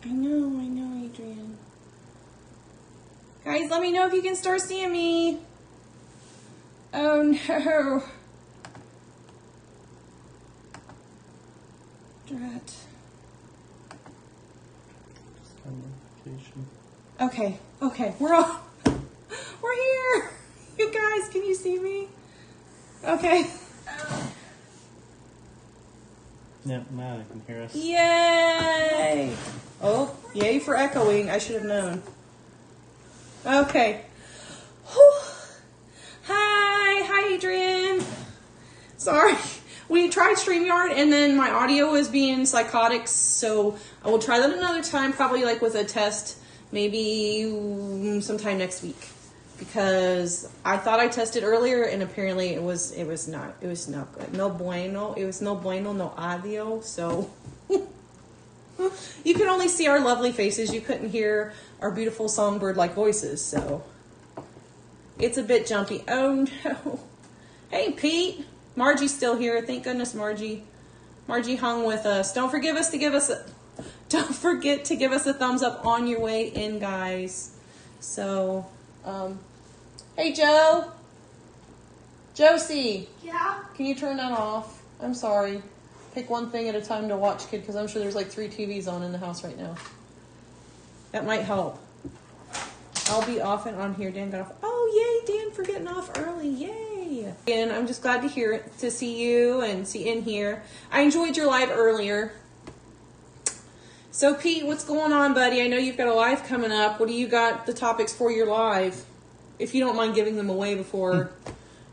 I know, Adrian. Guys, let me know if you can start seeing me. Oh no. Drat. Okay, we're here. You guys, can you see me? Okay. Yeah, now I can hear us. Yay! Oh, yay for echoing. I should have known. Okay. Whew. Hi, Adrian. Sorry. We tried StreamYard and then my audio was being psychotic, so I will try that another time, probably like with a test, maybe sometime next week. Because I thought I tested earlier and apparently it was not good. No bueno. It was no bueno, no audio. So you can only see our lovely faces. You couldn't hear our beautiful songbird-like voices. So it's a bit jumpy. Oh no. Hey Pete. Margie's still here. Thank goodness Margie hung with us. Don't forget to give us a thumbs up on your way in, guys. So, hey Joe. Josie. Yeah? Can you turn that off? I'm sorry. Pick one thing at a time to watch, kid, because I'm sure there's like 3 TVs on in the house right now. That might help. I'll be off and on here. Dan got off. Oh, yay, Dan, for getting off early. Yay. And I'm just glad to see you and see in here. I enjoyed your live earlier. So, Pete, what's going on, buddy? I know you've got a live coming up. What do you got the topics for your live? If you don't mind giving them away before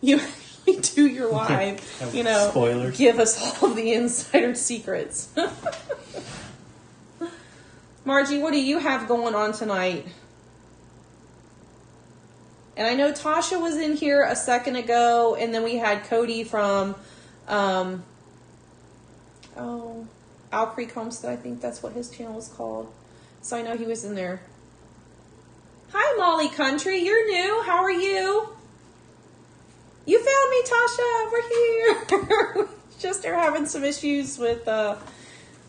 you actually do your live, spoilers. Give us all of the insider secrets. Margie, what do you have going on tonight? And I know Tasha was in here a second ago, and then we had Cody from, Owl Creek Homestead, I think that's what his channel is called. So I know he was in there. Hi, Molly Country, you're new. How are you? You found me, Tasha. We're here. Just are having some issues with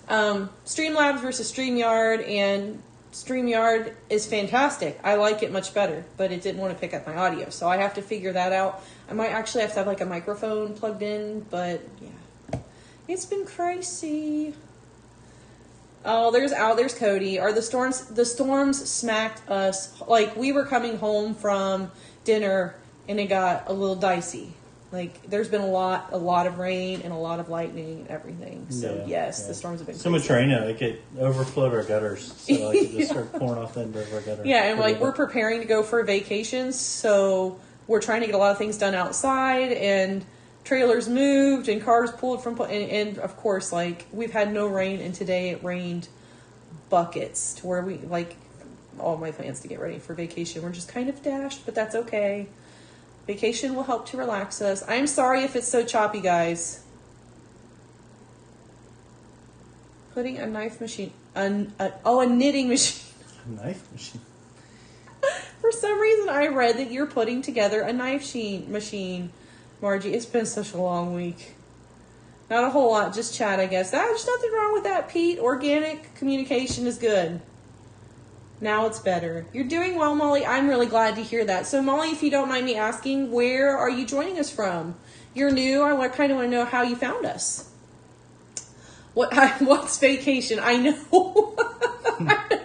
Streamlabs versus StreamYard, and StreamYard is fantastic. I like it much better, but it didn't want to pick up my audio, so I have to figure that out. I might actually have to have like a microphone plugged in, but yeah, it's been crazy. Oh, there's Cody. The storms smacked us. Like, we were coming home from dinner and it got a little dicey. Like, there's been a lot of rain and a lot of lightning and everything. So, yes, the storms have been crazy. So much rain, it overflowed our gutters. So, like, it just started pouring off the end of our gutters. Yeah, and, like, we're preparing to go for vacations. So, we're trying to get a lot of things done outside. And trailers moved and cars pulled from... And, of course, like, we've had no rain. And today it rained buckets to where we, like, all my plans to get ready for vacation were just kind of dashed. But that's okay. Vacation will help to relax us. I'm sorry if it's so choppy, guys. Putting a knife machine... a knitting machine. A knife machine? For some reason, I read that you're putting together a knife machine, Margie. It's been such a long week. Not a whole lot, just chat, I guess. There's nothing wrong with that, Pete. Organic communication is good. Now it's better. You're doing well, Molly. I'm really glad to hear that. So, Molly, if you don't mind me asking, where are you joining us from? You're new. I kind of want to know how you found us. What's vacation? I know.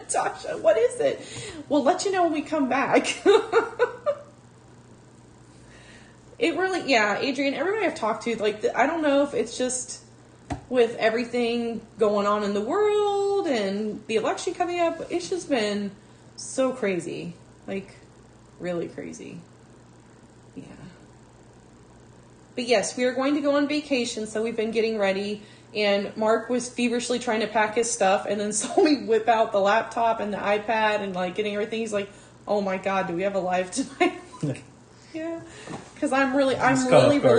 Tasha, what is it? We'll let you know when we come back. It really, yeah, Adrian, everybody I've talked to, like, I don't know if it's just with everything going on in the world and the election coming up, it's just been so crazy. Like, really crazy. Yeah. But yes, we are going to go on vacation, so we've been getting ready. And Mark was feverishly trying to pack his stuff and then saw me whip out the laptop and the iPad and, like, getting everything. He's like, oh my God, do we have a live tonight? Yeah. Because I'm really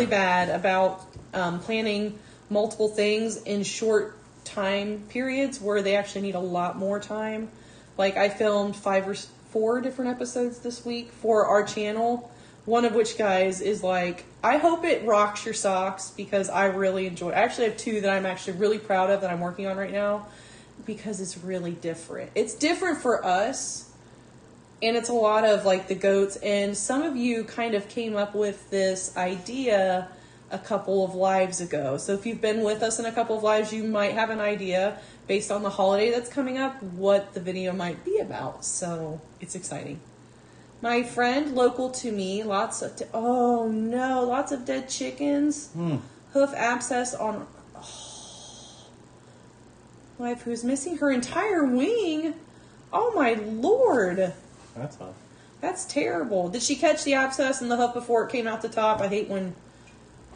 bad about planning multiple things in short time periods where they actually need a lot more time. Like, I filmed 5 or 4 different episodes this week for our channel. One of which, guys, is like, I hope it rocks your socks because I really enjoy it. I actually have 2 that I'm actually really proud of that I'm working on right now. because it's really different. It's different for us, and it's a lot of like the goats. And some of you kind of came up with this idea a couple of lives ago. So if you've been with us in a couple of lives, you might have an idea based on the holiday that's coming up what the video might be about. So it's exciting. My friend local to me, lots of dead chickens. Hoof abscess on wife who's missing her entire wing. Oh my Lord. That's odd. That's terrible. Did she catch the abscess in the hoof before it came out the top? I hate when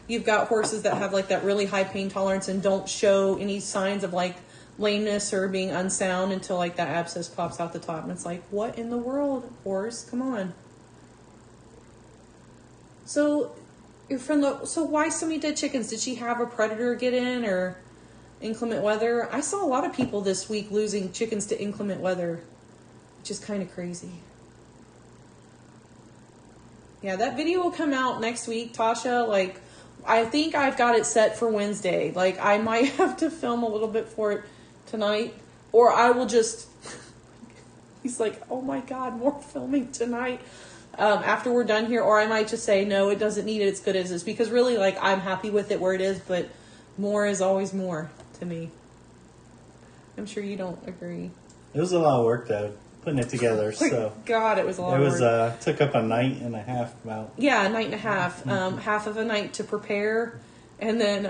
you've got horses that have like that really high pain tolerance and don't show any signs of like lameness or being unsound until like that abscess pops out the top. And it's like, what in the world, horse? Come on. So your friend, so why so many dead chickens? Did she have a predator get in or inclement weather? I saw a lot of people this week losing chickens to inclement weather, which is kind of crazy. Yeah, that video will come out next week, Tasha. Like, I think I've got it set for Wednesday. Like, I might have to film a little bit for it tonight, or I will just, he's like, oh my God, more filming tonight after we're done here, or I might just say, no, it doesn't need it, it's good as is, because really, like, I'm happy with it where it is, but more is always more to me. I'm sure you don't agree. It was a lot of work, though, putting it together, so. God, it was a lot of work. Took up a night and a half about. Yeah, a night and a half. Half of a night to prepare, and then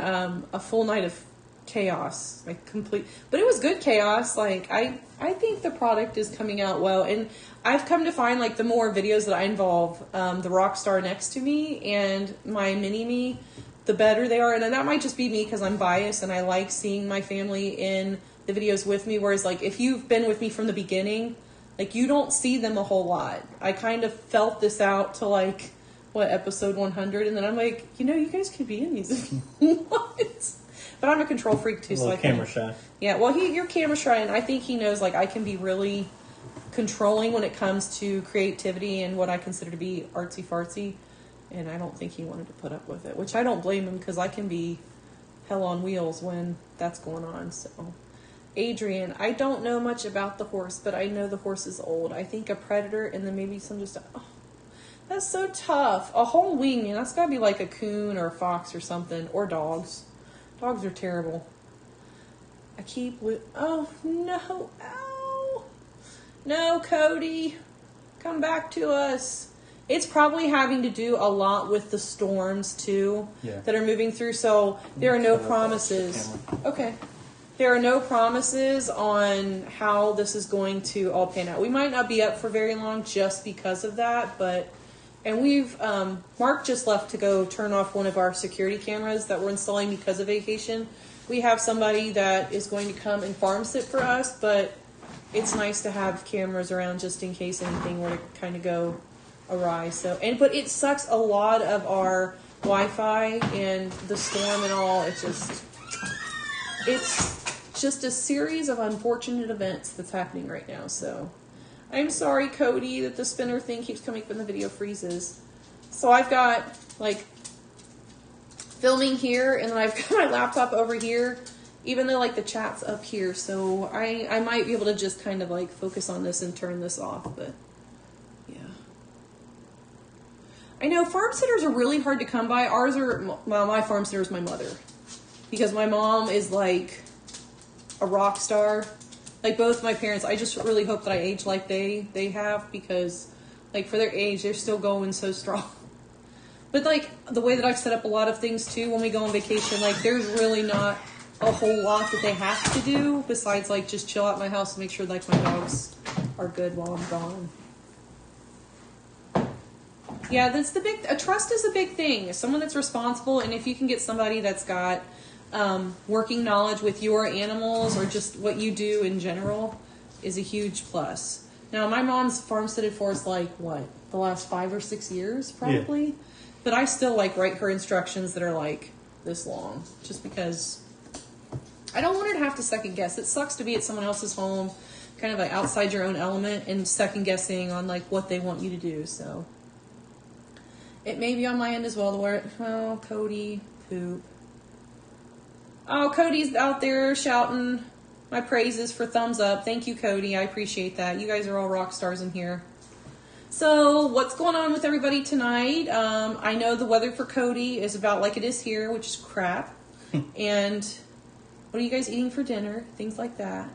a full night of chaos, like complete. But it was good chaos. Like I think the product is coming out well, and I've come to find like the more videos that I involve the rock star next to me and my mini me, the better they are. And then that might just be me because I'm biased and I like seeing my family in the videos with me. Whereas like if you've been with me from the beginning, like you don't see them a whole lot. I kind of felt this out to like episode 100, and then I'm like, you guys could be in these if you want. But I'm a control freak too, so I can. Camera shy. Yeah, well, you're camera shy, and I think he knows like I can be really controlling when it comes to creativity and what I consider to be artsy fartsy, and I don't think he wanted to put up with it, which I don't blame him because I can be hell on wheels when that's going on. So, Adrian, I don't know much about the horse, but I know the horse is old. I think a predator, and then maybe some just. Oh, that's so tough. A whole wing, and that's got to be like a coon or a fox or something, or dogs. Dogs are terrible. I keep oh no, ow. No, Cody, come back to us. It's probably having to do a lot with the storms too that are moving through. So there are no promises. Okay. There are no promises on how this is going to all pan out. We might not be up for very long just because of that, and we've, Mark just left to go turn off one of our security cameras that we're installing because of vacation. We have somebody that is going to come and farm sit for us, but it's nice to have cameras around just in case anything were to kind of go awry. So, but it sucks a lot of our Wi-Fi and the storm and all. It's just a series of unfortunate events that's happening right now. So I'm sorry, Cody, that the spinner thing keeps coming up and the video freezes. So I've got like filming here, and then I've got my laptop over here, even though like the chat's up here. So I might be able to just kind of like focus on this and turn this off, but yeah. I know farm sitters are really hard to come by. Ours are, well, my farm sitter is my mother, because my mom is like a rock star. Like both my parents, I just really hope that I age like they have, because like for their age, they're still going so strong. But like the way that I've set up a lot of things too, when we go on vacation, like there's really not a whole lot that they have to do besides like just chill out my house and make sure like my dogs are good while I'm gone. Yeah, that's trust is a big thing. Someone that's responsible, and if you can get somebody that's got working knowledge with your animals or just what you do in general is a huge plus. Now, my mom's farm-sitted for us like, the last 5 or 6 years, probably? Yeah. But I still, like, write her instructions that are, like, this long, just because I don't want her to have to second-guess. It sucks to be at someone else's home, kind of, like, outside your own element and second-guessing on, like, what they want you to do, so. It may be on my end as well, oh, Cody, poop. Oh, Cody's out there shouting. My praises for thumbs up. Thank you, Cody. I appreciate that. You guys are all rock stars in here. So, what's going on with everybody tonight? I know the weather for Cody is about like it is here, which is crap. And what are you guys eating for dinner? Things like that.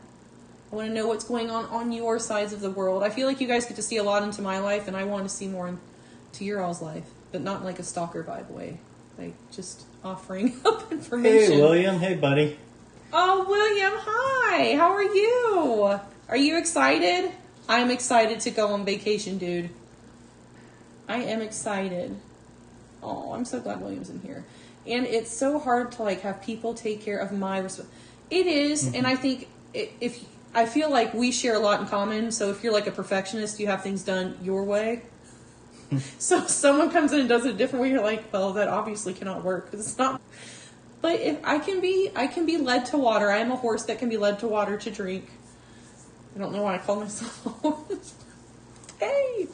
I want to know what's going on your sides of the world. I feel like you guys get to see a lot into my life, and I want to see more into your all's life, but not in like a stalker vibe way. Like, just offering up information. Hey, William. Hey, buddy. Oh, William, hi. How are you? Are you excited? I'm excited to go on vacation, dude. I am excited. Oh, I'm so glad William's in here. And it's so hard to like have people take care of my It is, and I think if I feel like we share a lot in common. So if you're like a perfectionist, you have things done your way. So if someone comes in and does it a different way, you're like, well, that obviously cannot work because it's not. But if I can be led to water. I am a horse that can be led to water to drink. I don't know why I call myself a horse. Hey,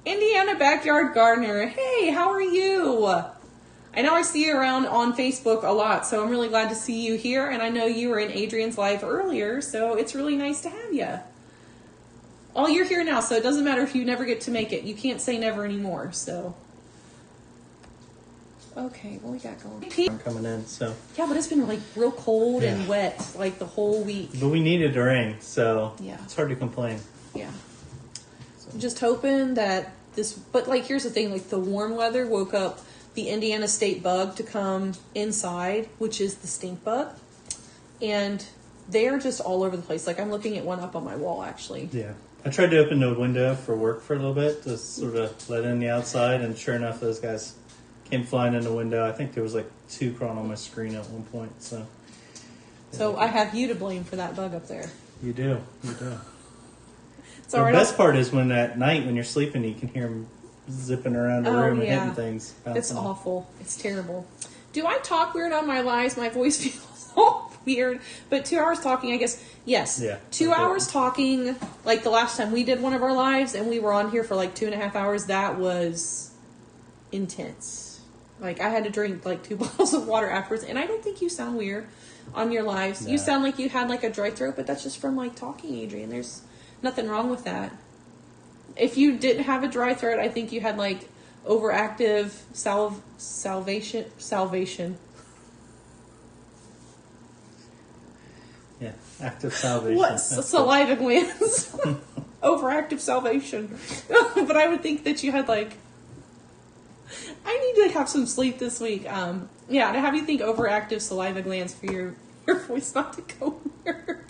Indiana Backyard Gardener. Hey, how are you? I know I see you around on Facebook a lot, so I'm really glad to see you here. And I know you were in Adrian's live earlier, so it's really nice to have you. Oh, you're here now, so it doesn't matter if you never get to make it. You can't say never anymore, so. Okay, what we got going? I'm coming in, so. Yeah, but it's been like real cold and wet like the whole week. But we needed to rain, so Yeah. it's hard to complain. Yeah. So. I'm just hoping that this, but like here's the thing, like the warm weather woke up the Indiana state bug to come inside, which is the stink bug. And they're just all over the place. Like I'm looking at one up on my wall actually. Yeah. I tried to open the window for work for a little bit to sort of let in the outside, and sure enough, those guys came flying in the window. I think there was like 2 crawling on my screen at one point. So I have you to blame for that bug up there. You do. It's The best part is when at night when you're sleeping, you can hear them zipping around the room and hitting things. It's awful. It's terrible. Do I talk weird on my lives? My voice feels so weird. But 2 hours talking, I guess, yes. Yeah. 2 hours talking, like the last time we did one of our lives and we were on here for like 2.5 hours, that was intense. Like, I had to drink, like, 2 bottles of water afterwards. And I don't think you sound weird on your lives. No. You sound like you had, like, a dry throat. But that's just from, like, talking, Adrian. There's nothing wrong with that. If you didn't have a dry throat, I think you had, like, overactive salvation. Yeah, active salvation. What? Saliva glands. Overactive salvation. But I would think that you had, like... I need to have some sleep this week. Yeah, to have you think overactive saliva glands for your voice not to go weird.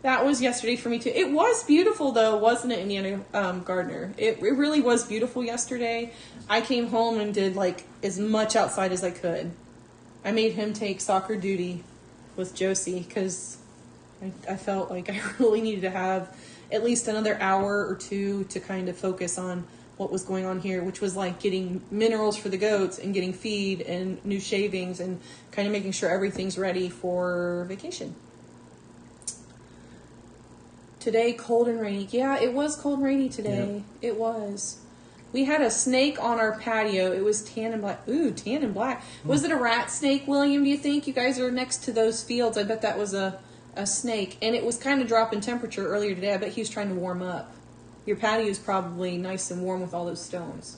That was yesterday for me too. It was beautiful though, wasn't it, Indiana Gardner? It really was beautiful yesterday. I came home and did like as much outside as I could. I made him take soccer duty with Josie because I felt like I really needed to have at least another hour or 2 to kind of focus on what was going on here, which was like getting minerals for the goats and getting feed and new shavings and kind of making sure everything's ready for vacation. Today, cold and rainy. Yeah, it was cold and rainy today. Yeah. It was. We had a snake on our patio. It was tan and black. Ooh, tan and black. Was it a rat snake, William, do you think? You guys are next to those fields. I bet that was a snake. And it was kind of dropping temperature earlier today. I bet he was trying to warm up. Your patio is probably nice and warm with all those stones.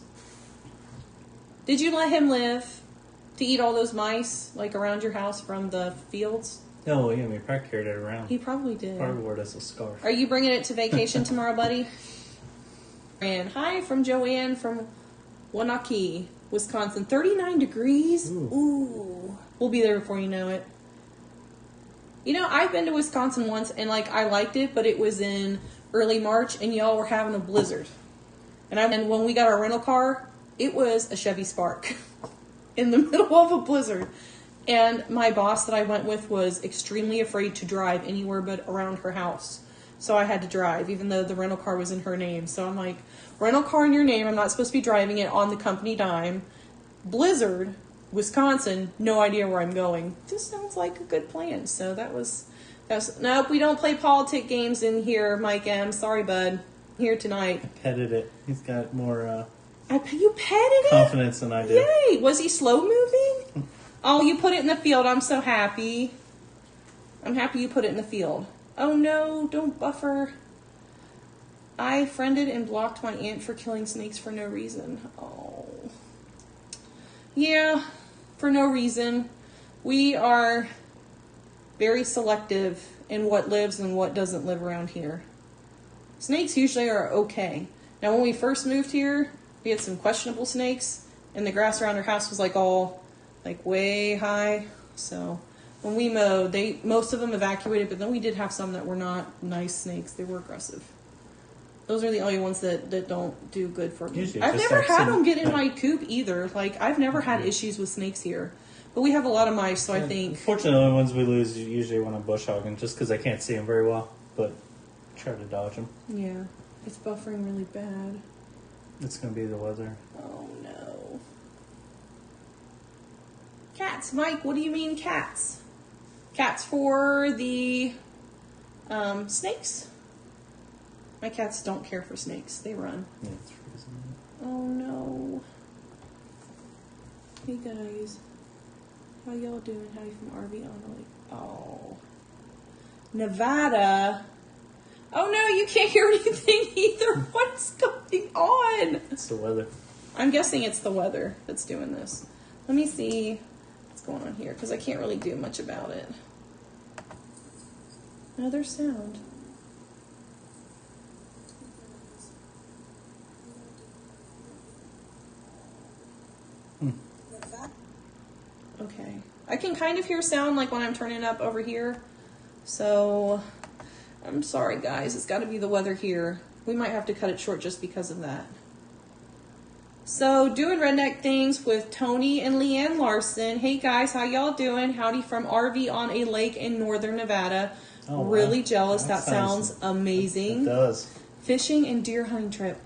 Did you let him live to eat all those mice, like around your house from the fields? No, yeah, we probably carried it around. He probably did. Probably wore it as a scarf. Are you bringing it to vacation tomorrow, buddy? And hi from Joanne from Wanakee, Wisconsin. 39 degrees. Ooh. We'll be there before you know it. You know, I've been to Wisconsin once, and like I liked it, but it was in early March, and y'all were having a blizzard. And when we got our rental car, it was a Chevy Spark in the middle of a blizzard. And my boss that I went with was extremely afraid to drive anywhere but around her house. So I had to drive, even though the rental car was in her name. So I'm like, rental car in your name, I'm not supposed to be driving it on the company dime. Blizzard, Wisconsin, no idea where I'm going. This sounds like a good plan. So nope, we don't play politic games in here, Mike M. Sorry, bud. Here tonight. I petted it. He's got more you petted confidence than I do. Yay! Was he slow moving? Oh, you put it in the field. I'm so happy. I'm happy you put it in the field. Oh no, don't buffer. I friended and blocked my aunt for killing snakes for no reason. Oh. Yeah, for no reason. We are very selective in what lives and what doesn't live around here. Snakes usually are okay. Now, when we first moved here, we had some questionable snakes, and the grass around our house was like all like way high. So when we mowed, most of them evacuated, but then we did have some that were not nice snakes. They were aggressive. Those are the only ones that don't do good for me. Usually I've just never have had some- them get in my coop either. Like, I've never had issues with snakes here. But we have a lot of mice, so I think... Unfortunately, the only ones we lose usually when I'm bush hogging, just because I can't see them very well. But try to dodge them. Yeah, it's buffering really bad. It's going to be the weather. Oh, no. Cats. Mike, what do you mean cats? Cats for the snakes? My cats don't care for snakes. They run. Yeah, it's freezing. Oh, no. Hey, guys. How y'all doing? Howdy from RV on the lake. Oh. Nevada. Oh, no, you can't hear anything either. What's going on? It's the weather. I'm guessing it's the weather that's doing this. Let me see what's going on here, because I can't really do much about it. Another sound. Okay. I can kind of hear sound like when I'm turning up over here. So, I'm sorry guys. It's got to be the weather here. We might have to cut it short just because of that. So, doing redneck things with Tony and Leanne Larson. Hey guys, how y'all doing? Howdy from RV on a lake in northern Nevada. Oh, wow. Really jealous. That That sounds amazing. It does. Fishing and deer hunting trip.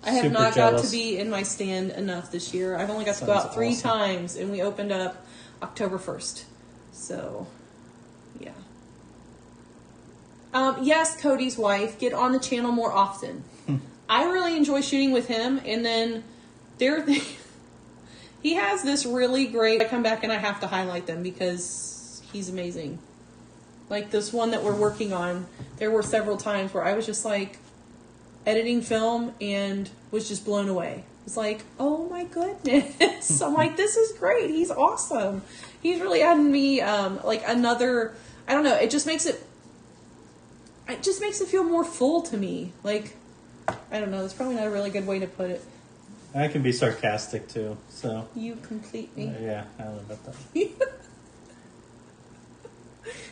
I have Super not jealous. got to be in my stand enough this year. I've only got to go Sounds out 3 awesome. times, and we opened up October 1st. So, yeah. Yes, Cody's wife. Get on the channel more often. I really enjoy shooting with him, and then he has this really great... I come back and I have to highlight them because he's amazing. Like this one that we're working on, there were several times where I was just like... editing film and was just blown away. It's like, oh my goodness. I'm like, this is great. He's awesome. He's really adding me like another, I don't know, it just makes it feel more full to me. Like, I don't know, that's probably not a really good way to put it. I can be sarcastic too, so. You complete me. Yeah, I don't know about that.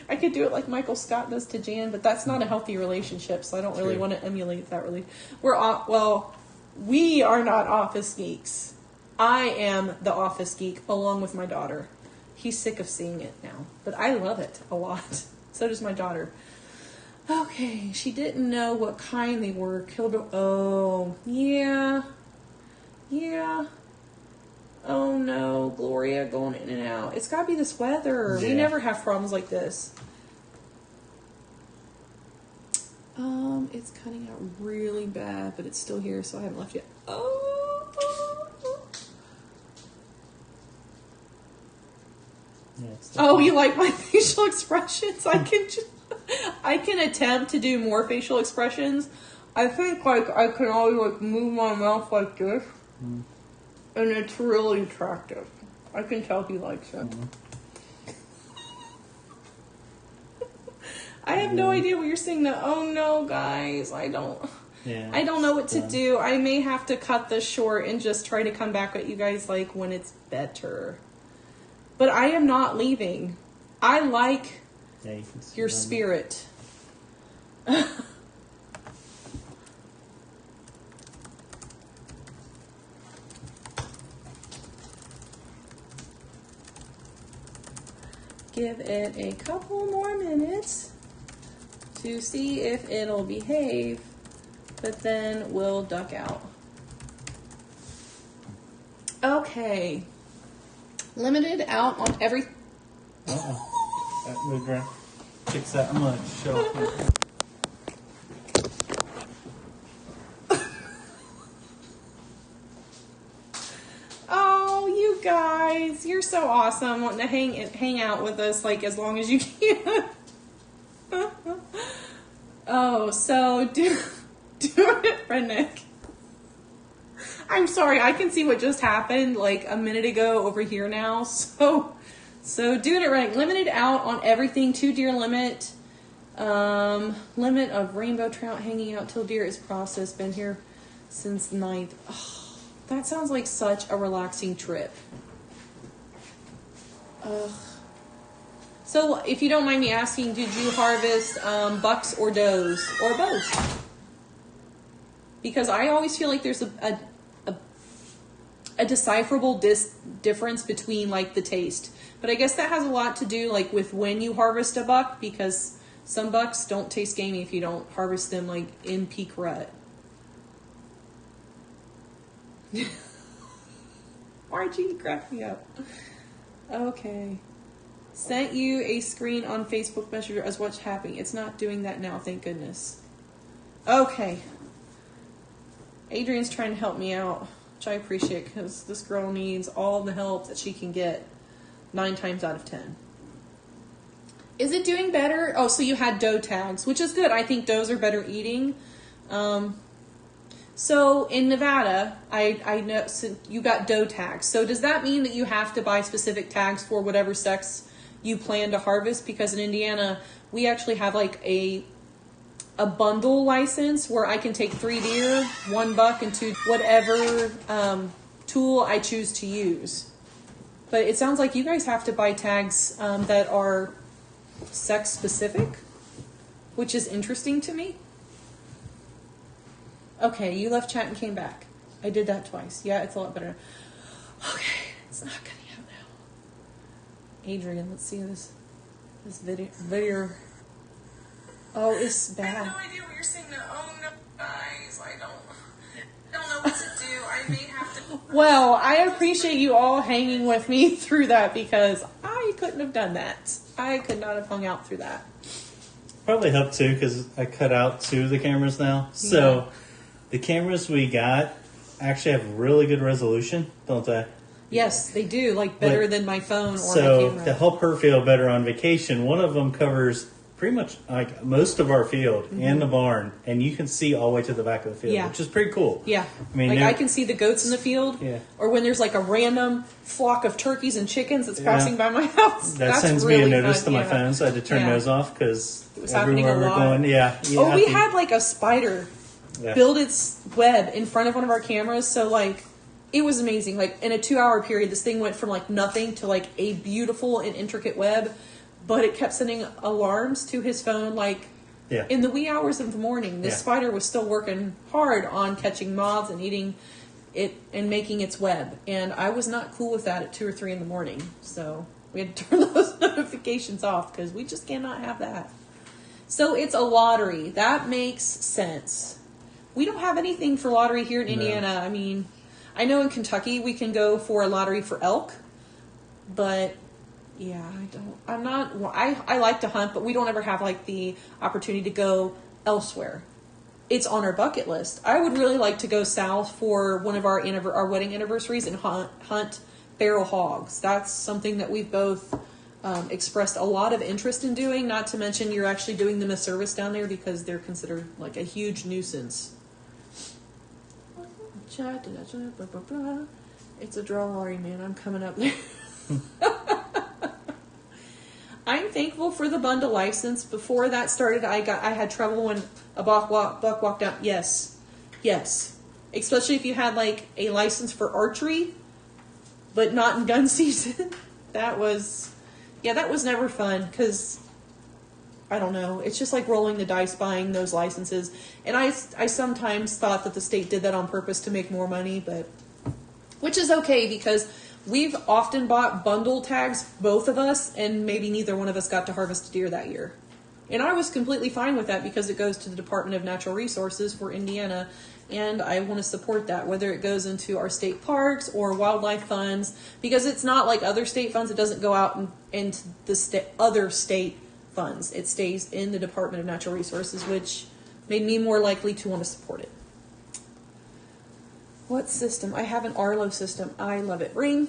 I could do it like Michael Scott does to Jan, but that's not a healthy relationship, so I don't really True. want to emulate that. Really, we are not office geeks. I am the office geek along with my daughter. He's sick of seeing it now, but I love it a lot. So does my daughter. Okay, she didn't know what kind they were. Killed. Oh, yeah. Oh no, Gloria going in and out. It's gotta be this weather. Yeah. We never have problems like this. It's cutting out really bad, but it's still here, so I haven't left yet. Oh. Yeah, it's Oh, you like my facial expressions? I can attempt to do more facial expressions. I think like I can always like move my mouth like this. And it's really attractive. I can tell he likes it. I have no idea what you're saying though. Oh no, guys. I don't know what to do. I may have to cut this short and just try to come back at you guys like when it's better. But I am not leaving. I like you can see your them. spirit. Give it a couple more minutes to see if it'll behave, but then we'll duck out. Okay. Limited out on every... Uh-oh. That moved around. Fix that. I'm going to show off. Oh, you guys, you're so awesome, wanting to hang out with us like as long as you can. Oh, so do it, Redneck. I'm sorry, I can see what just happened like a minute ago over here now. So doing it right. Limited out on everything. 2 deer limit. Limit of rainbow trout hanging out till deer is processed. Been here since 9th. Oh, that sounds like such a relaxing trip. So if you don't mind me asking, did you harvest bucks or does or both? Because I always feel like there's a decipherable difference between like the taste. But I guess that has a lot to do like with when you harvest a buck, because some bucks don't taste gamey if you don't harvest them like in peak rut. RG cracked me up. Okay. Sent you a screen on Facebook Messenger as what's happening. It's not doing that now, thank goodness. Okay. Adrian's trying to help me out, which I appreciate because this girl needs all the help that she can get 9 times out of 10. Is it doing better? Oh, so you had doe tags, which is good. I think does are better eating. So in Nevada, I know so you got doe tags. So does that mean that you have to buy specific tags for whatever sex you plan to harvest? Because in Indiana, we actually have like a bundle license where I can take 3 deer, 1 buck, and 2 whatever tool I choose to use. But it sounds like you guys have to buy tags that are sex specific, which is interesting to me. Okay, you left chat and came back. I did that twice. Yeah, it's a lot better. Okay, it's not cutting out now. Adrian, let's see this video. Oh, it's bad. I have no idea what you're saying now. Oh no, guys, I don't know what to do. I may have to. Well, I appreciate you all hanging with me through that because I couldn't have done that. I could not have hung out through that. Probably helped too because I cut out 2 of the cameras now. So the cameras we got actually have really good resolution, don't they? Yes, they do. Like better than my phone or so my camera. To help her feel better on vacation, one of them covers pretty much like most of our field and the barn, and you can see all the way to the back of the field, which is pretty cool. Yeah. I mean, like I can see the goats in the field, or when there's like a random flock of turkeys and chickens that's passing by my house. That sends really me a notice fun. to my phone, so I had to turn those off because it was happening a we're lot. going, we had like a spider build its web in front of one of our cameras, so like it was amazing. Like in a 2-hour period, this thing went from like nothing to like a beautiful and intricate web. But it kept sending alarms to his phone, like in the wee hours of the morning. This spider was still working hard on catching moths and eating it and making its web. And I was not cool with that at 2 or 3 in the morning. So we had to turn those notifications off because we just cannot have that. So it's a lottery. That makes sense. We don't have anything for lottery here in Indiana. I mean, I know in Kentucky we can go for a lottery for elk, but yeah, I like to hunt, but we don't ever have like the opportunity to go elsewhere. It's on our bucket list. I would really like to go south for one of our wedding anniversaries and hunt feral hogs. That's something that we've both expressed a lot of interest in doing, not to mention you're actually doing them a service down there because they're considered like a huge nuisance. It's a draw lottery, man. I'm coming up there. I'm thankful for the bundle license. Before that started, I had trouble when a buck walked out. Yes. Especially if you had like a license for archery, but not in gun season. That was never fun because I don't know. It's just like rolling the dice buying those licenses. And I sometimes thought that the state did that on purpose to make more money, but which is okay because we've often bought bundle tags, both of us, and maybe neither one of us got to harvest a deer that year. And I was completely fine with that because it goes to the Department of Natural Resources for Indiana, and I want to support that, whether it goes into our state parks or wildlife funds, because it's not like other state funds. It doesn't go out into the other state funds. It stays in the Department of Natural Resources, which made me more likely to want to support it. What system? I have an Arlo system. I love it. Ring.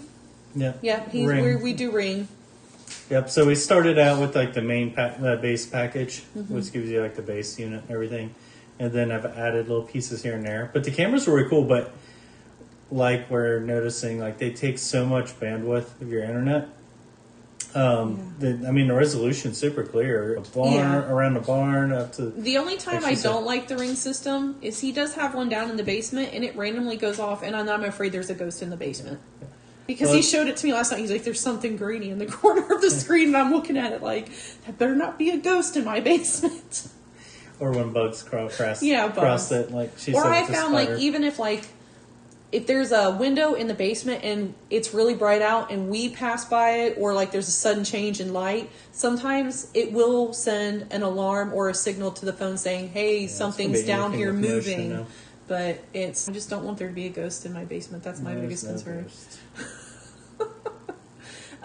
Yep. Yeah, Ring. we do ring. Yep. So we started out with like the main base package, Mm-hmm. which gives you like the base unit and everything, and then I've added little pieces here and there. But the cameras were really cool. But like we're noticing, like they take so much bandwidth of your internet. The resolution's super clear. A barn around the barn up to. The only time like I she said. don't like the ring system is he does have one down in the basement, and it randomly goes off, and I'm afraid there's a ghost in the basement. Because he showed it to me last night. He's like, "There's something greeny in the corner of the screen," and I'm looking at it like, "That better not be a ghost in my basement." Or when bugs cross bugs. it, like she Or said. I with the found spider. even if there's a window in the basement and it's really bright out and we pass by it, or like there's a sudden change in light, sometimes it will send an alarm or a signal to the phone saying, "Hey, something's down here moving." Motion, no. But I just don't want there to be a ghost in my basement. That's my No, biggest there's no concern. ghost.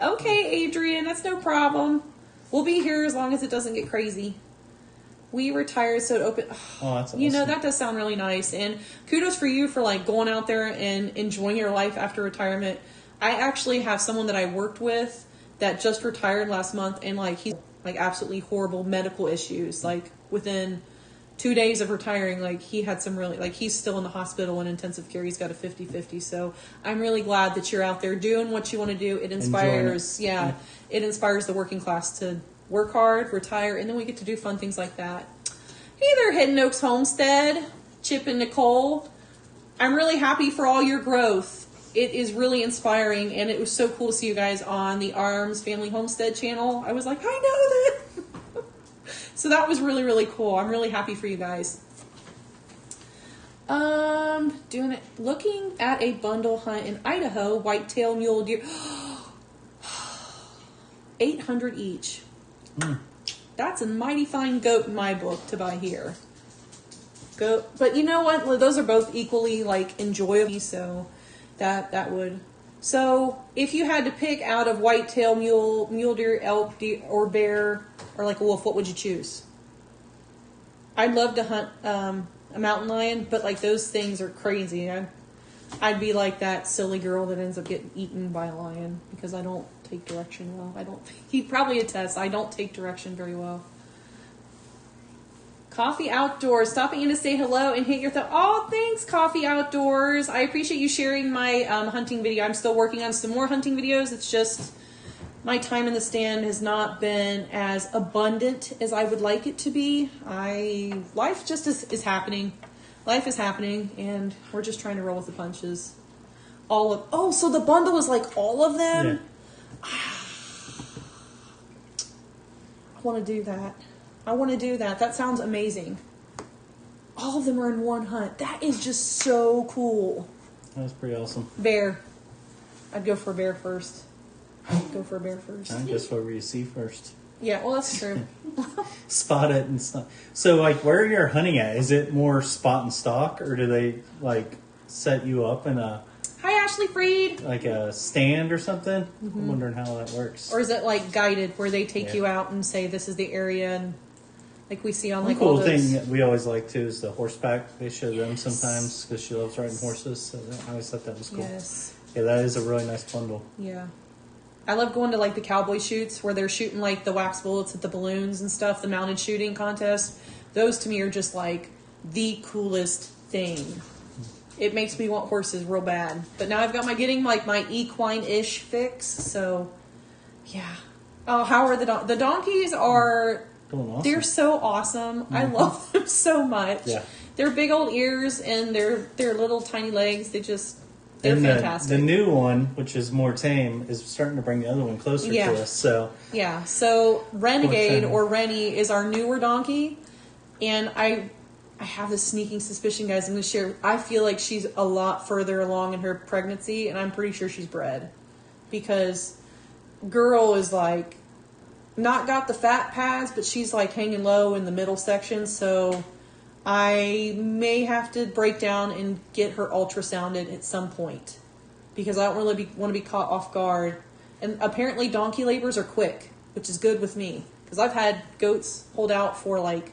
Okay, Adrian, that's no problem. We'll be here as long as it doesn't get crazy. We retired, so it opened. Oh, that's awesome. You know, that does sound really nice. And kudos for you for like going out there and enjoying your life after retirement. I actually have someone that I worked with that just retired last month, and like he's like absolutely horrible medical issues. Like within 2 days of retiring, like he had some really, like he's still in the hospital in intensive care. He's got a 50-50. So I'm really glad that you're out there doing what you want to do. It inspires, it inspires the working class to work hard, retire, and then we get to do fun things like that. Hey there, Hidden Oaks Homestead, Chip and Nicole. I'm really happy for all your growth. It is really inspiring, and it was so cool to see you guys on the Arms Family Homestead channel. I was like, I know that. So that was really, really cool. I'm really happy for you guys. Looking at a bundle hunt in Idaho, whitetail mule deer. 800 each. That's a mighty fine goat in my book to buy here. Goat, but you know what? Well, those are both equally like enjoyable. So that would. So if you had to pick out of whitetail, mule deer, elk, deer, or bear, or like a wolf, what would you choose? I'd love to hunt a mountain lion, but like those things are crazy. I'd be like that silly girl that ends up getting eaten by a lion because I don't take direction well. He probably attests, I don't take direction very well. Coffee Outdoors, stopping in to say hello and hit your thumb. Oh, thanks, Coffee Outdoors. I appreciate you sharing my hunting video. I'm still working on some more hunting videos. It's just my time in the stand has not been as abundant as I would like it to be. Life just is happening. Life is happening, and we're just trying to roll with the punches. So the bundle is like all of them? Yeah. I want to do that. That sounds amazing. All of them are in one hunt. That is just so cool. That was pretty awesome. Bear. I'd go for a bear first. I guess whatever you see first. Yeah, well, that's true. Spot it and stuff. So, like, where you're hunting at, is it more spot and stalk, or do they, like, set you up in a... Hi, Ashley Freed. Like a stand or something? Mm-hmm. I'm wondering how that works. Or is it, like, guided, where they take Yeah. you out and say, this is the area, and, like, we see on, One like, all cool those... thing that we always like, too, is the horseback. They show them sometimes, because she loves riding horses, so I always thought that was cool. Yes. Yeah, that is a really nice bundle. Yeah. I love going to, like, the cowboy shoots where they're shooting, like, the wax bullets at the balloons and stuff, the mounted shooting contest. Those, to me, are just, like, the coolest thing. It makes me want horses real bad. But now I've got my equine-ish fix, so, yeah. Oh, how are the donkeys are... Doing awesome. They're so awesome. I love them so much. Yeah. Their big old ears and their little tiny legs, they're And fantastic. the new one, which is more tame, is starting to bring the other one closer Yeah. to us. So Yeah, so Renegade Poor or Rennie is our newer donkey, and I have this sneaking suspicion, guys, I'm going to share. I feel like she's a lot further along in her pregnancy, and I'm pretty sure she's bred, because girl is like not got the fat pads, but she's like hanging low in the middle section, so I may have to break down and get her ultrasounded at some point, because I don't really want to be caught off guard. And apparently donkey labors are quick, which is good with me, because I've had goats hold out for like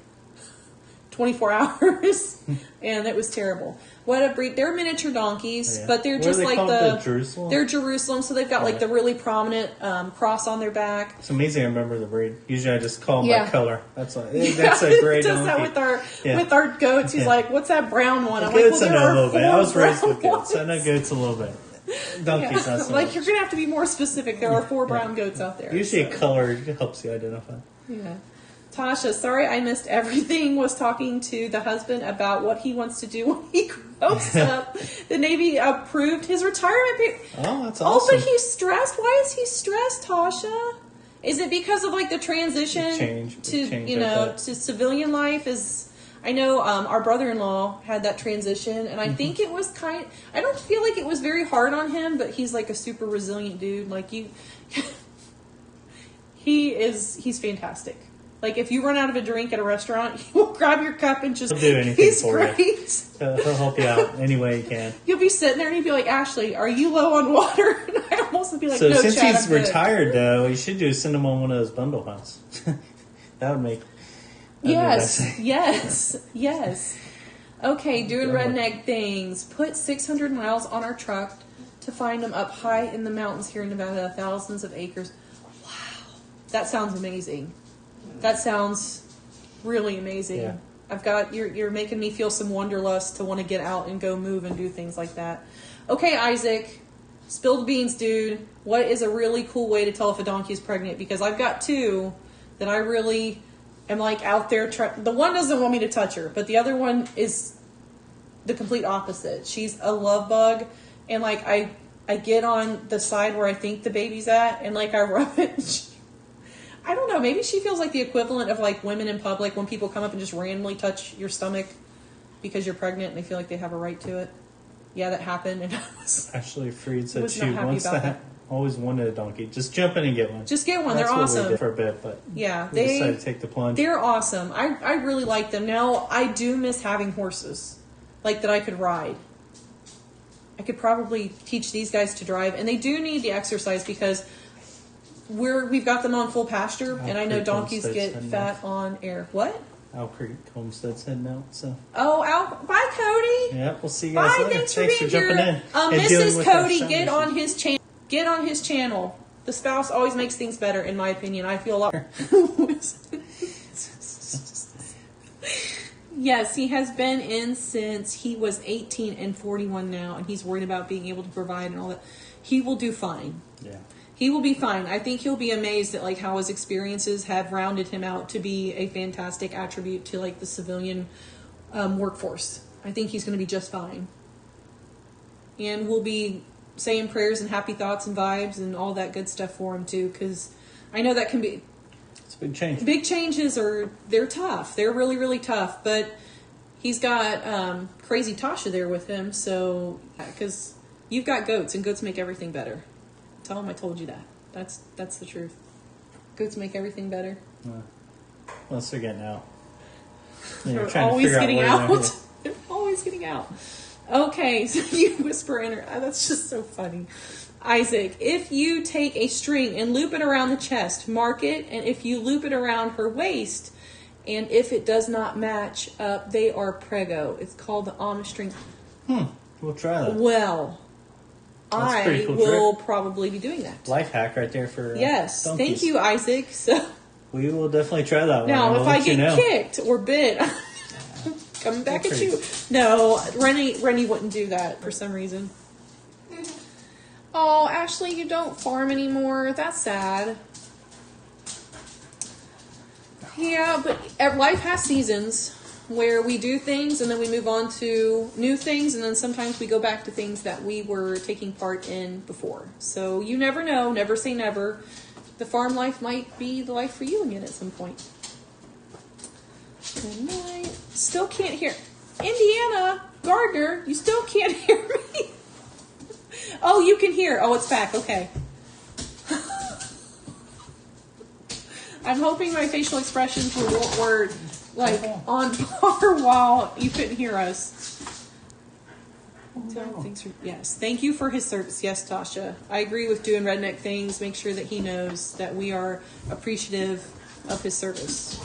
24 hours, and it was terrible. What a breed! They're miniature donkeys, but they're What just are they like called? the Jerusalem. They're Jerusalem, so they've got like the really prominent cross on their back. It's amazing. I remember the breed. Usually, I just call them Yeah. by color. That's a great Does that donkey. with our goats? He's like, "What's that brown one?" I'm Goats, like, I "Well, know there a little are bit. I was 4 raised with brown goats. I know ones." goats a little bit. Donkeys, not so Like much. you're gonna have to be more specific. There are 4 brown goats out there. Usually, so. color helps you identify. Yeah. Tasha, sorry I missed everything. Was talking to the husband about what he wants to do when he grows up. The Navy approved his retirement pay. Oh, that's Oh, awesome. but he's stressed. Why is he stressed, Tasha? Is it because of like the transition to civilian life? I know our brother-in-law had that transition, and I think it was I don't feel like it was very hard on him, but he's like a super resilient dude. Like he's fantastic. Like if you run out of a drink at a restaurant, he will grab your cup and just He'll do anything he's for great. you. He'll help you out any way he can. You'll be sitting there and he'd be like, "Ashley, are you low on water?" And I almost would be like, So "No, since Chad, he's I'm good." retired, though, you should do send him on one of those bundle hunts. That would make. Yes. Okay, doing redneck things. Put 600 miles on our truck to find them up high in the mountains here in Nevada, thousands of acres. Wow, that sounds amazing. That sounds really amazing. Yeah. I've got you're making me feel some wanderlust to want to get out and go move and do things like that. Okay, Isaac, spill the beans, dude. What is a really cool way to tell if a donkey is pregnant? Because I've got 2 that I really am like out there. The one doesn't want me to touch her, but the other one is the complete opposite. She's a love bug, and like I get on the side where I think the baby's at, and like I rub it. I don't know. Maybe she feels like the equivalent of like women in public when people come up and just randomly touch your stomach because you're pregnant and they feel like they have a right to it. Yeah, that happened, and I was Actually, Freed said was she not happy wants about to. Always wanted a donkey. Just jump in and get one. just get one. That's They're what we awesome. did for a bit, but Yeah, we decided to take the plunge. They're awesome. I really like them. Now, I do miss having horses, like that I could ride. I could probably teach these guys to drive, and they do need the exercise because we've got them on full pasture, and I know donkeys get fat on air. What? Owl Creek Homestead's heading out, so. Oh, bye, Cody. Yeah, we'll see you guys Bye. later. Thanks for being jumping here. in. and dealing Mrs. with our Cody, son get issue. on his channel. Get on his channel. The spouse always makes things better, in my opinion. I feel a lot. Yes, he has been in since he was 18 and 41 now, and he's worried about being able to provide and all that. He will do fine. Yeah. He will be fine. I think he'll be amazed at like how his experiences have rounded him out to be a fantastic attribute to like the civilian workforce. I think he's going to be just fine. And we'll be saying prayers and happy thoughts and vibes and all that good stuff for him too, because I know that can be It's a big change. big changes. They're tough. They're really, really tough. But he's got crazy Tasha there with him, so because you've got goats and goats make everything better. Tell him I told you that. That's the truth. Goats make everything better. Unless they're getting out. They're always getting out. They're always getting out. Okay, so you whisper in her. That's just so funny. Isaac, if you take a string and loop it around the chest, mark it, and if you loop it around her waist, and if it does not match up, they are prego. It's called the Amish string. We'll try that. Well, That's a I pretty cool will trick. probably be doing that. Life hack right there for Yes, donkeys. thank you, Isaac. So We will definitely try that one. now, We'll if I let you get know. kicked or bit, coming back at you. No, Rennie wouldn't do that for some reason. Oh, Ashley, you don't farm anymore. That's sad. Yeah, but life has seasons where we do things and then we move on to new things, and then sometimes we go back to things that we were taking part in before. So you never know. Never say never. The farm life might be the life for you again at some point. Good night. Still can't hear. Indiana Gardner, you still can't hear me. Oh, you can hear. Oh, it's back. Okay. I'm hoping my facial expressions were like on par while you couldn't hear us. Yes. Thank you for his service. Yes, Tasha. I agree with doing redneck things. Make sure that he knows that we are appreciative of his service.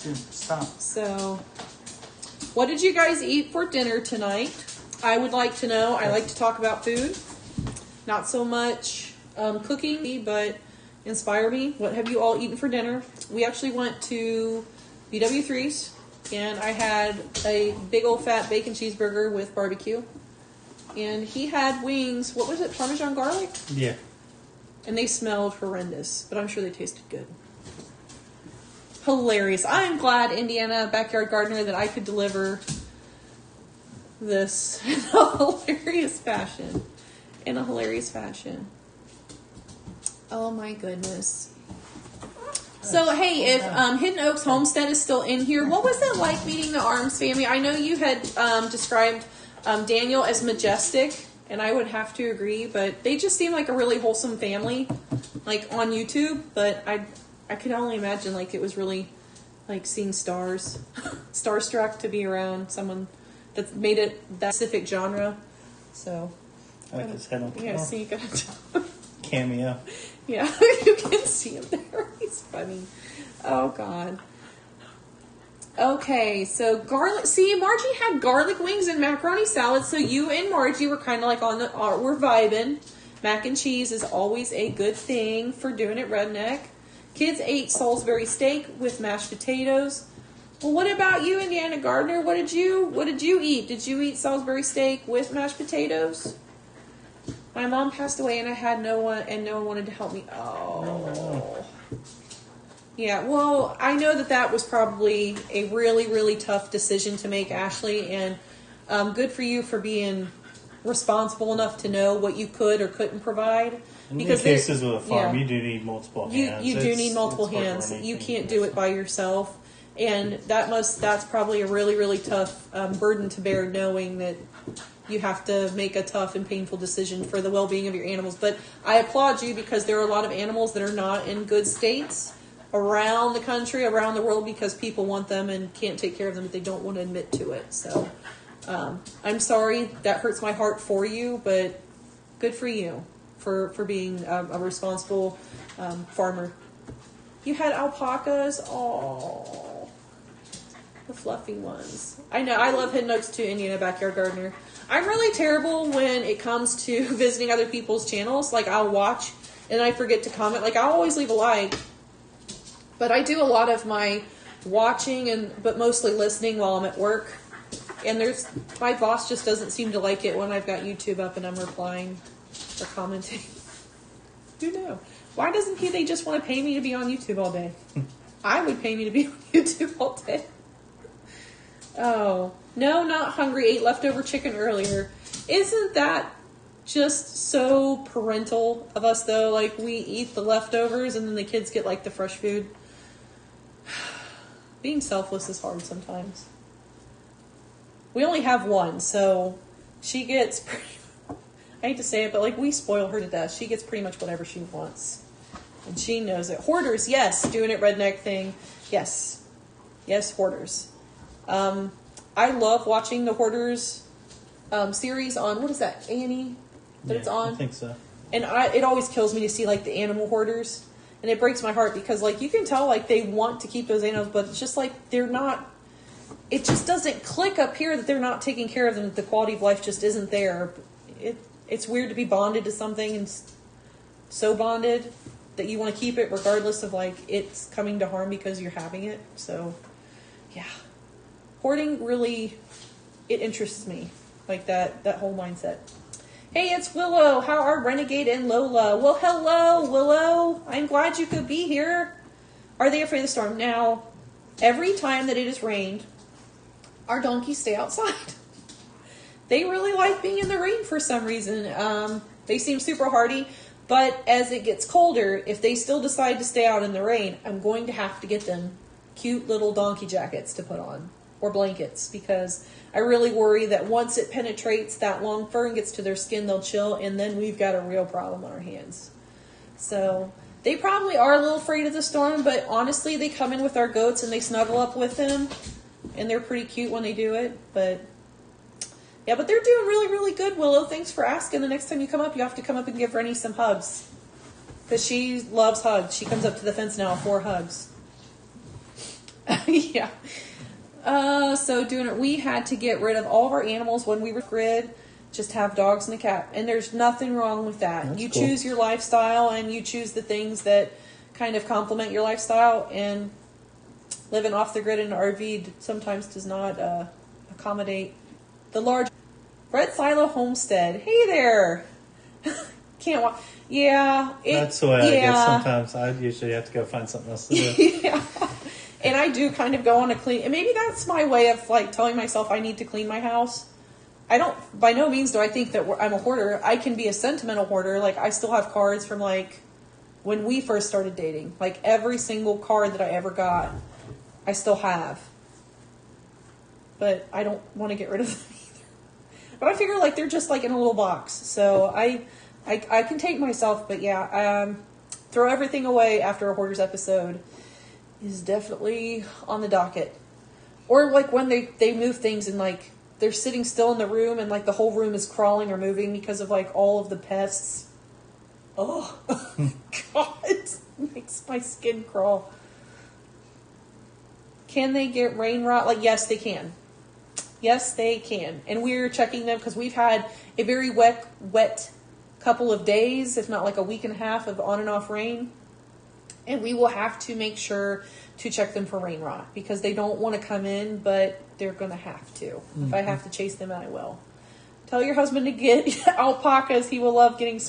Dude, stop. So, what did you guys eat for dinner tonight? I would like to know. I like to talk about food. Not so much cooking, but inspire me. What have you all eaten for dinner? We actually went to BW3's, and I had a big old fat bacon cheeseburger with barbecue. And he had wings. What was it? Parmesan garlic? Yeah. And they smelled horrendous, but I'm sure they tasted good. Hilarious. I'm glad, Indiana Backyard Gardener, that I could deliver this in a hilarious fashion. Oh my goodness. So, hey, if Hidden Oaks Homestead is still in here, what was it like meeting the Arms family? I know you had described Daniel as majestic, and I would have to agree, but they just seem like a really wholesome family, like on YouTube, but I could only imagine like it was really like seeing stars, starstruck to be around someone that's made it that specific genre. So I like his head on yeah, camera. see, you gotta Cameo. yeah, you can see him there. He's funny. Oh God. Okay, so garlic. See, Margie had garlic wings and macaroni salad, so you and Margie were kind of like we're vibing. Mac and cheese is always a good thing for doing it redneck. Kids ate Salisbury steak with mashed potatoes. Well, what about you, Indiana Gardner? What did you eat? Did you eat Salisbury steak with mashed potatoes? My mom passed away, and I had no one, and no one wanted to help me. Oh. Yeah, well, I know that was probably a really, really tough decision to make, Ashley, and good for you for being responsible enough to know what you could or couldn't provide. In many cases with a farm, you do need multiple hands. You do need multiple hands. You can't do it by yourself, and that's probably a really, really tough burden to bear, knowing that you have to make a tough and painful decision for the well-being of your animals. But I applaud you, because there are a lot of animals that are not in good states around the country, around the world, because people want them and can't take care of them, but they don't want to admit to it. So I'm sorry, that hurts my heart for you, but good for you for being a responsible farmer. You had alpacas. Oh, the fluffy ones. I know, I love Hidden Oaks too, Indiana Backyard Gardener. I'm really terrible when it comes to visiting other people's channels. Like, I'll watch and I forget to comment. Like, I'll always leave a like, but I do a lot of my watching but mostly listening while I'm at work. And my boss just doesn't seem to like it when I've got YouTube up and I'm replying or commenting. Who knows? Why doesn't they just want to pay me to be on YouTube all day? I would pay me to be on YouTube all day. Oh, no, not hungry. Ate leftover chicken earlier. Isn't that just so parental of us, though? Like, we eat the leftovers and then the kids get like the fresh food. Being selfless is hard sometimes. We only have one, so she gets pretty, I hate to say it, but like, we spoil her to death. She gets pretty much whatever she wants. And she knows it. Hoarders, yes. Doing it redneck thing. Yes. Yes, hoarders. I love watching the Hoarders series on, what is that, A&E that it's on? I think so. And it always kills me to see like the animal hoarders. And it breaks my heart, because like, you can tell like they want to keep those animals, but it's just like they're not, it just doesn't click up here that they're not taking care of them. The quality of life just isn't there. It's weird to be bonded to something and so bonded that you want to keep it regardless of like it's coming to harm because you're having it. So yeah, hoarding really, it interests me, like that whole mindset. Hey, it's Willow. How are Renegade and Lola? Well, hello, Willow. I'm glad you could be here. Are they afraid of the storm? Now, every time that it has rained, our donkeys stay outside. They really like being in the rain for some reason. They seem super hardy, but as it gets colder, if they still decide to stay out in the rain, I'm going to have to get them cute little donkey jackets to put on, or blankets, because I really worry that once it penetrates that long fur and gets to their skin, they'll chill, and then we've got a real problem on our hands. So they probably are a little afraid of the storm, but honestly, they come in with our goats and they snuggle up with them, and they're pretty cute when they do it. But yeah, but they're doing really, really good, Willow. Thanks for asking. The next time you come up, you have to come up and give Rennie some hugs, because she loves hugs. She comes up to the fence now for hugs. Yeah. We had to get rid of all of our animals when we were grid. Just have dogs and a cat, and there's nothing wrong with that. That's You cool. choose your lifestyle, and you choose the things that kind of complement your lifestyle. And living off the grid in an RV sometimes does not accommodate the large Red Silo Homestead. Hey there. Can't walk. Yeah. That's the way I guess sometimes. I usually have to go find something else to do. Yeah. And I do kind of go on a clean, and maybe that's my way of like telling myself I need to clean my house. I don't, by no means do I think that I'm a hoarder. I can be a sentimental hoarder. Like, I still have cards from like when we first started dating. Like, every single card that I ever got, I still have. But I don't want to get rid of them either. But I figure like they're just like in a little box. So I can take myself, but yeah, throw everything away after a hoarders episode is definitely on the docket. Or like when they move things and like they're sitting still in the room and like the whole room is crawling or moving because of like all of the pests. Oh, God, it makes my skin crawl. Can they get rain rot? Like, yes, they can. Yes, they can. And we're checking them because we've had a very wet couple of days, if not like a week and a half of on and off rain. And we will have to make sure to check them for rain rot because they don't want to come in, but they're going to have to. Mm-hmm. If I have to chase them, I will. Tell your husband to get alpacas. He will love getting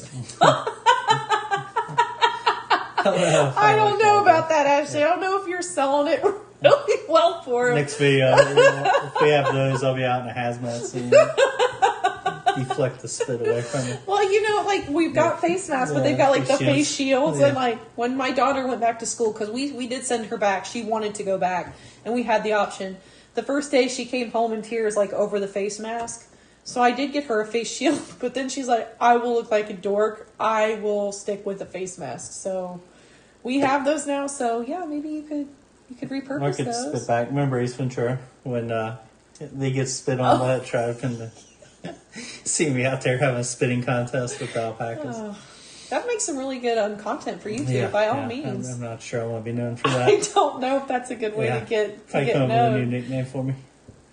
I don't know about that, Ashley. I don't know if you're selling it really well for him. Next video, if we have those, I'll be out in a hazmat suit. Deflect the spit away from it. Well, you know, like, we've got face masks, but they've got, like, the face shields. Yeah. And, like, when my daughter went back to school, because we did send her back. She wanted to go back, and we had the option. The first day, she came home in tears, like, over the face mask. So I did get her a face shield, but then she's like, I will look like a dork. I will stick with a face mask. So we have those now. So, yeah, maybe you could repurpose I could those. spit back. Remember Ace Ventura when they get spit on by that tribe and see me out there having a spitting contest with the alpacas. Oh, that makes some really good content for YouTube, by all means. I'm not sure I want to be known for that. I don't know if that's a good way to get come up with a new known. nickname for me.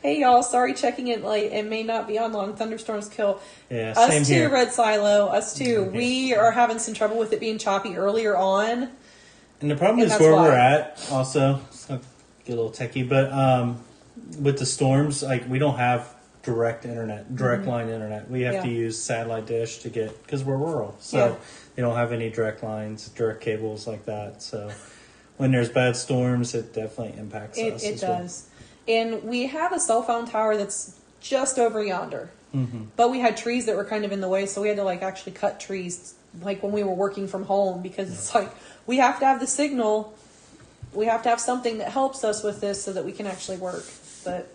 Hey y'all, sorry checking in late. It may not be on long. Thunderstorms kill. Yeah, us same too, here. Red Silo. Us too. Okay. We are having some trouble with it being choppy earlier on. And the problem is where we're at. Also, it's not get a little techie, but with the storms, like we don't have direct line internet. We have to use satellite dish to get because we're rural, so they don't have any direct lines, direct cables like that. So when there's bad storms, it definitely impacts us. It does. And we have a cell phone tower that's just over yonder. Mm-hmm. But we had trees that were kind of in the way, so we had to like actually cut trees like when we were working from home because it's like we have to have the signal. We have to have something that helps us with this so that we can actually work. But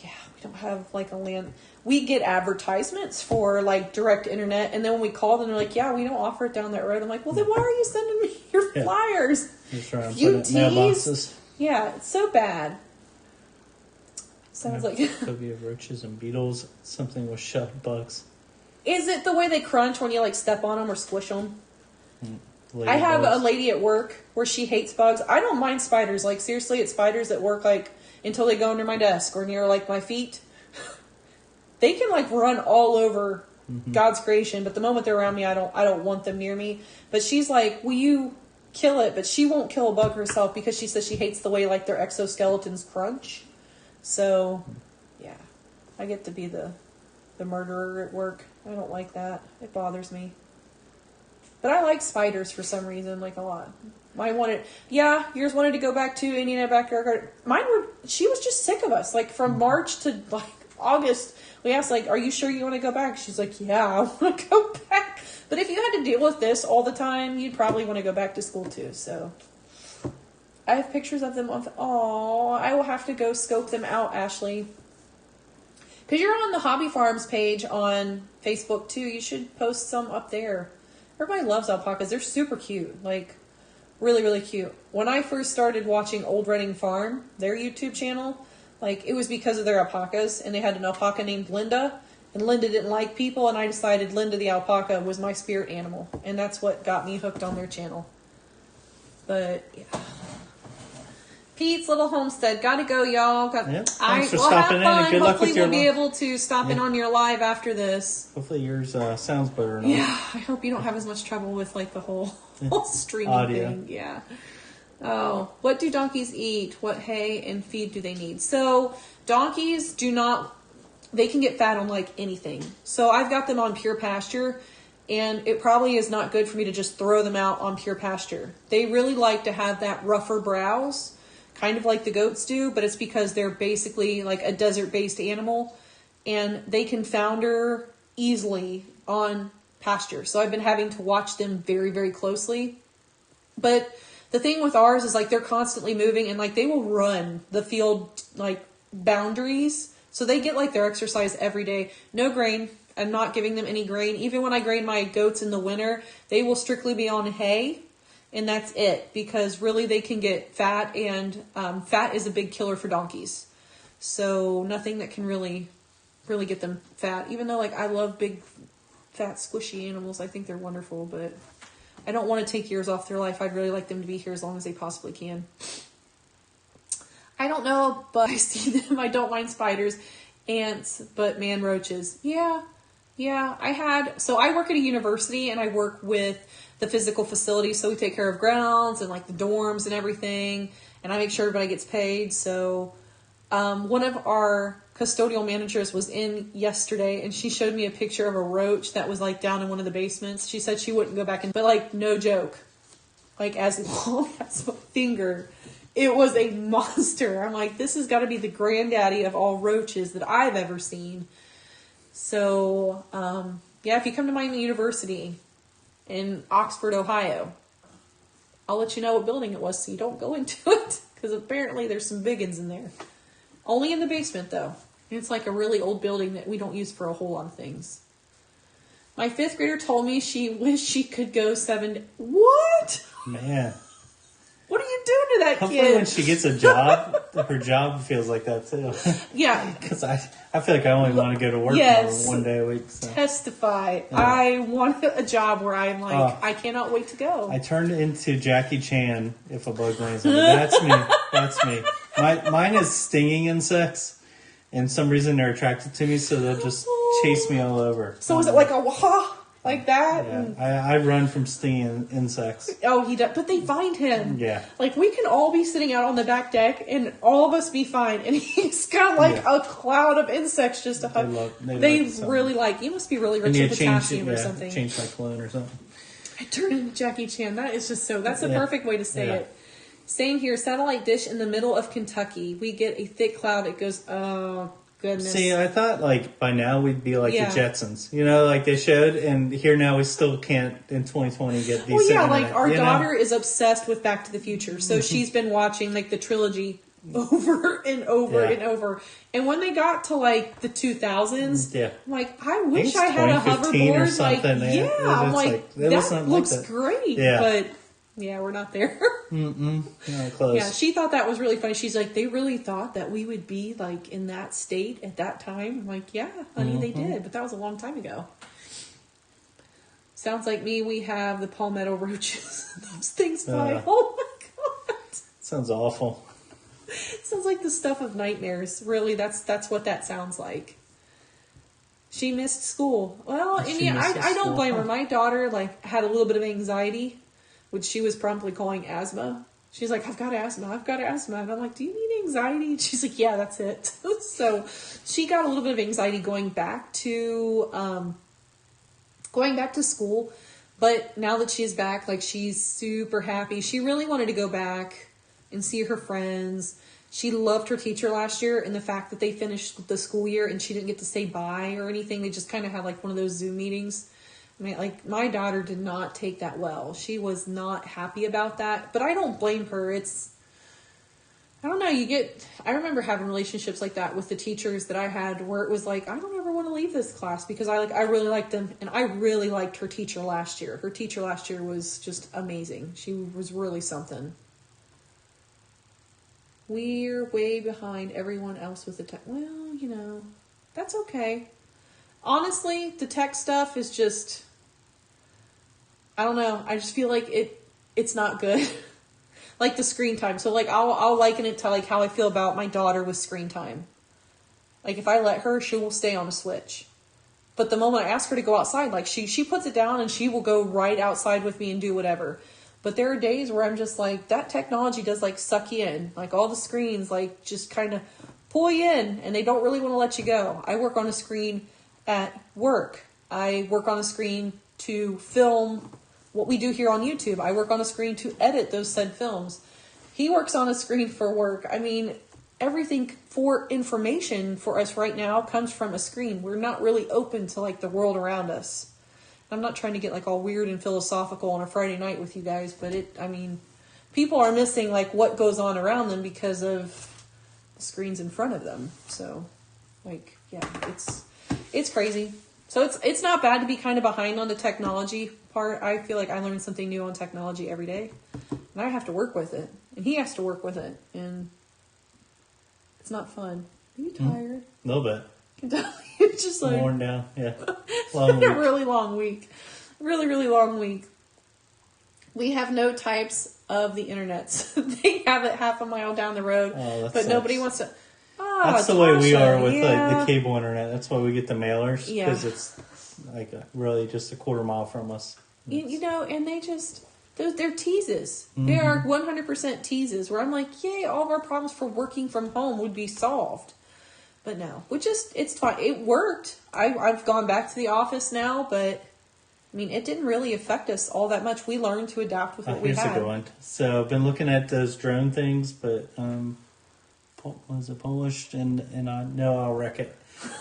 yeah, we don't have like a land. We get advertisements for like direct internet, and then when we call them, they're like, "Yeah, we don't offer it down that road." I'm like, "Well, then why are you sending me your flyers?" Just trying to You put it in mailboxes. Yeah, it's so bad. Sounds like phobia of roaches and beetles. Something with shoved bugs. Is it the way they crunch when you like step on them or squish them? I have bugs. a lady at work where she hates bugs. I don't mind spiders. Like seriously, it's spiders that work like until they go under my desk or near like my feet. They can like run all over God's creation, but the moment they're around me, I don't want them near me. But she's like, "Will you kill it?" But she won't kill a bug herself because she says she hates the way like their exoskeletons crunch. So, yeah, I get to be the murderer at work. I don't like that. It bothers me. But I like spiders for some reason, like a lot. Yours wanted to go back to Indiana Backyard. She was just sick of us. Like from March to like August, we asked like, "Are you sure you want to go back?" She's like, "Yeah, I want to go back." But if you had to deal with this all the time, you'd probably want to go back to school too, so. I have pictures of them on. I will have to go scope them out, Ashley. Because you're on the Hobby Farms page on Facebook too. You should post some up there. Everybody loves alpacas. They're super cute. Like, really, really cute. When I first started watching Old Redding Farm, their YouTube channel, like, it was because of their alpacas. And they had an alpaca named Linda. And Linda didn't like people. And I decided Linda the alpaca was my spirit animal. And that's what got me hooked on their channel. But, yeah. Pete's little homestead. Gotta go, y'all. Thanks for we'll stopping have fun. in, and good luck Hopefully with your we'll be able to stop in on your live after this. Hopefully yours sounds better. Yeah, I hope you don't have as much trouble with like the whole streaming audio thing. Yeah. Oh, what do donkeys eat? What hay and feed do they need? So donkeys they can get fat on like anything. So I've got them on pure pasture, and it probably is not good for me to just throw them out on pure pasture. They really like to have that rougher browse, kind of like the goats do, but it's because they're basically like a desert-based animal, and they can founder easily on pasture. So I've been having to watch them very, very closely. But the thing with ours is like they're constantly moving, and like they will run the field like boundaries. So they get like their exercise every day. No grain. I'm not giving them any grain. Even when I grain my goats in the winter, they will strictly be on hay, and that's it. Because really they can get fat, and fat is a big killer for donkeys. So nothing that can really get them fat. Even though like I love big, fat, squishy animals. I think they're wonderful, but I don't want to take years off their life. I'd really like them to be here as long as they possibly can. I don't know, but I see them. I don't mind spiders, ants, but man, roaches. Yeah. So I work at a university, and I work with the physical facility. So we take care of grounds and like the dorms and everything. And I make sure everybody gets paid. So one of our custodial managers was in yesterday, and she showed me a picture of a roach that was like down in one of the basements. She said she wouldn't go back in, but like no joke, like as long as a finger, it was a monster. I'm like, this has got to be the granddaddy of all roaches that I've ever seen. So yeah, if you come to my university in Oxford, Ohio, I'll let you know what building it was so you don't go into it, because apparently there's some big ones in there. Only in the basement, though. And it's like a really old building that we don't use for a whole lot of things. My 5th grader told me she wished she could go 7 What? Man. What are you doing to that Hopefully kid? when she gets a job, her job feels like that, too. Yeah. Because I feel like I only want to go to work one day a week. So. Testify. Yeah. I want a job where I'm like, I cannot wait to go. I turned into Jackie Chan if a bug lands on me. That's me. Mine is stinging insects, and some reason they're attracted to me, so they'll just chase me all over. So is it like a wah like that? Yeah, And, I run from stinging insects. oh, he does, but they find him. Yeah. Like we can all be sitting out on the back deck, and all of us be fine, and he's got like a cloud of insects just to hug. They really like. You must be really rich in potassium or something. Change my clone or something. I turned into Jackie Chan. That is just so. That's the perfect way to say it. Same here. Satellite dish in the middle of Kentucky. We get a thick cloud. It goes, oh, goodness. See, I thought like by now we'd be like the Jetsons. You know, like they showed. And here now we still can't in 2020 get decent internet, like our daughter is obsessed with Back to the Future. So she's been watching like the trilogy over and over and over. And when they got to like the 2000s, I'm like, I wish I had a hoverboard. Or something. Like, I'm like, that looks great. Yeah. But yeah, we're not there. Not close. Yeah, she thought that was really funny. She's like, they really thought that we would be like in that state at that time. I'm like, yeah, honey, they did, but that was a long time ago. Sounds like me. We have the palmetto roaches. Those things fly. Oh my god, sounds awful. Sounds like the stuff of nightmares. Really, that's what that sounds like. She missed school. Well, and yeah, I don't blame her. My daughter like had a little bit of anxiety, which she was promptly calling asthma. She's like, I've got asthma. And I'm like, do you need anxiety? And she's like, yeah, that's it. So she got a little bit of anxiety going back to school. But now that she's back, like she's super happy. She really wanted to go back and see her friends. She loved her teacher last year, and the fact that they finished the school year and she didn't get to say bye or anything. They just kind of had like one of those Zoom meetings. I mean, like, my daughter did not take that well. She was not happy about that, but I don't blame her. I don't know, I remember having relationships like that with the teachers that I had where it was like, I don't ever want to leave this class because I really liked them, and I really liked her teacher last year. Her teacher last year was just amazing. She was really something. We're way behind everyone else with the tech. Well, you know, that's okay. Honestly, the tech stuff is just, I don't know. I just feel like it's not good. like the screen time. So like I'll liken it to like how I feel about my daughter with screen time. Like if I let her, she will stay on a Switch. But the moment I ask her to go outside, like she puts it down and she will go right outside with me and do whatever. But there are days where I'm just like, that technology does like suck you in. Like all the screens like just kind of pull you in and they don't really want to let you go. I work on a screen at work. I work on a screen to film what we do here on YouTube. I work on a screen to edit those said films. He works on a screen for work. I mean, everything for information for us right now comes from a screen. We're not really open to like the world around us. I'm not trying to get like all weird and philosophical on a Friday night with you guys, but people are missing like what goes on around them because of the screens in front of them. So like, yeah, it's crazy. So it's not bad to be kind of behind on the technology part. I feel like I learn something new on technology every day and I have to work with it and he has to work with it and it's not fun. Are you tired? A little bit. I can tell you're just like worn down. Yeah. Long week. A really long week. Really, really long week. We have no types of the internet. They have it half a mile down the road, but sucks. Nobody wants to. Oh, that's the way we are with like the cable internet. That's why we get the mailers because it's like really just a quarter mile from us. You know, and they're teases. They are 100% teases. Where I'm like, yay, all of our problems for working from home would be solved. But no, it's fine. It worked. I've gone back to the office now, but I mean, it didn't really affect us all that much. We learned to adapt with what we had. Here's a good one. So I've been looking at those drone things, but was it Polish? And I know I'll wreck it.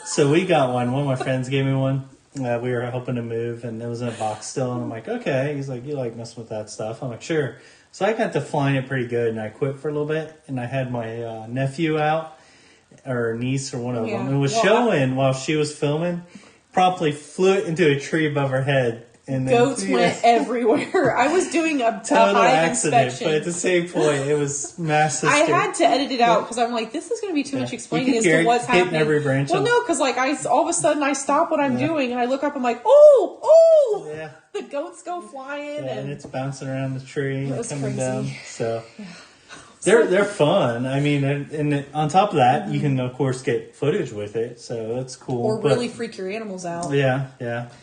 So we got one. One of my friends gave me one. We were hoping to move, and it was in a box still. And I'm like, okay. He's like, you like messing with that stuff? I'm like, sure. So I got to flying it pretty good, and I quit for a little bit. And I had my nephew out, or niece, or one of them. It was showing while she was filming. Promptly flew it into a tree above her head. And then, goats went everywhere. I was doing a total accident, inspection. But at the same point, it was massive. I had to edit it out because I'm like, this is going to be too much explaining as to what's happening. Every branch. Well, no, because like all of a sudden I stop what I'm doing and I look up. I'm like, oh, yeah. The goats go flying, and it's bouncing around the tree and coming crazy. Down. So. They're fun. I mean, and on top of that, you can of course get footage with it, so that's cool. Or really freak your animals out. Yeah.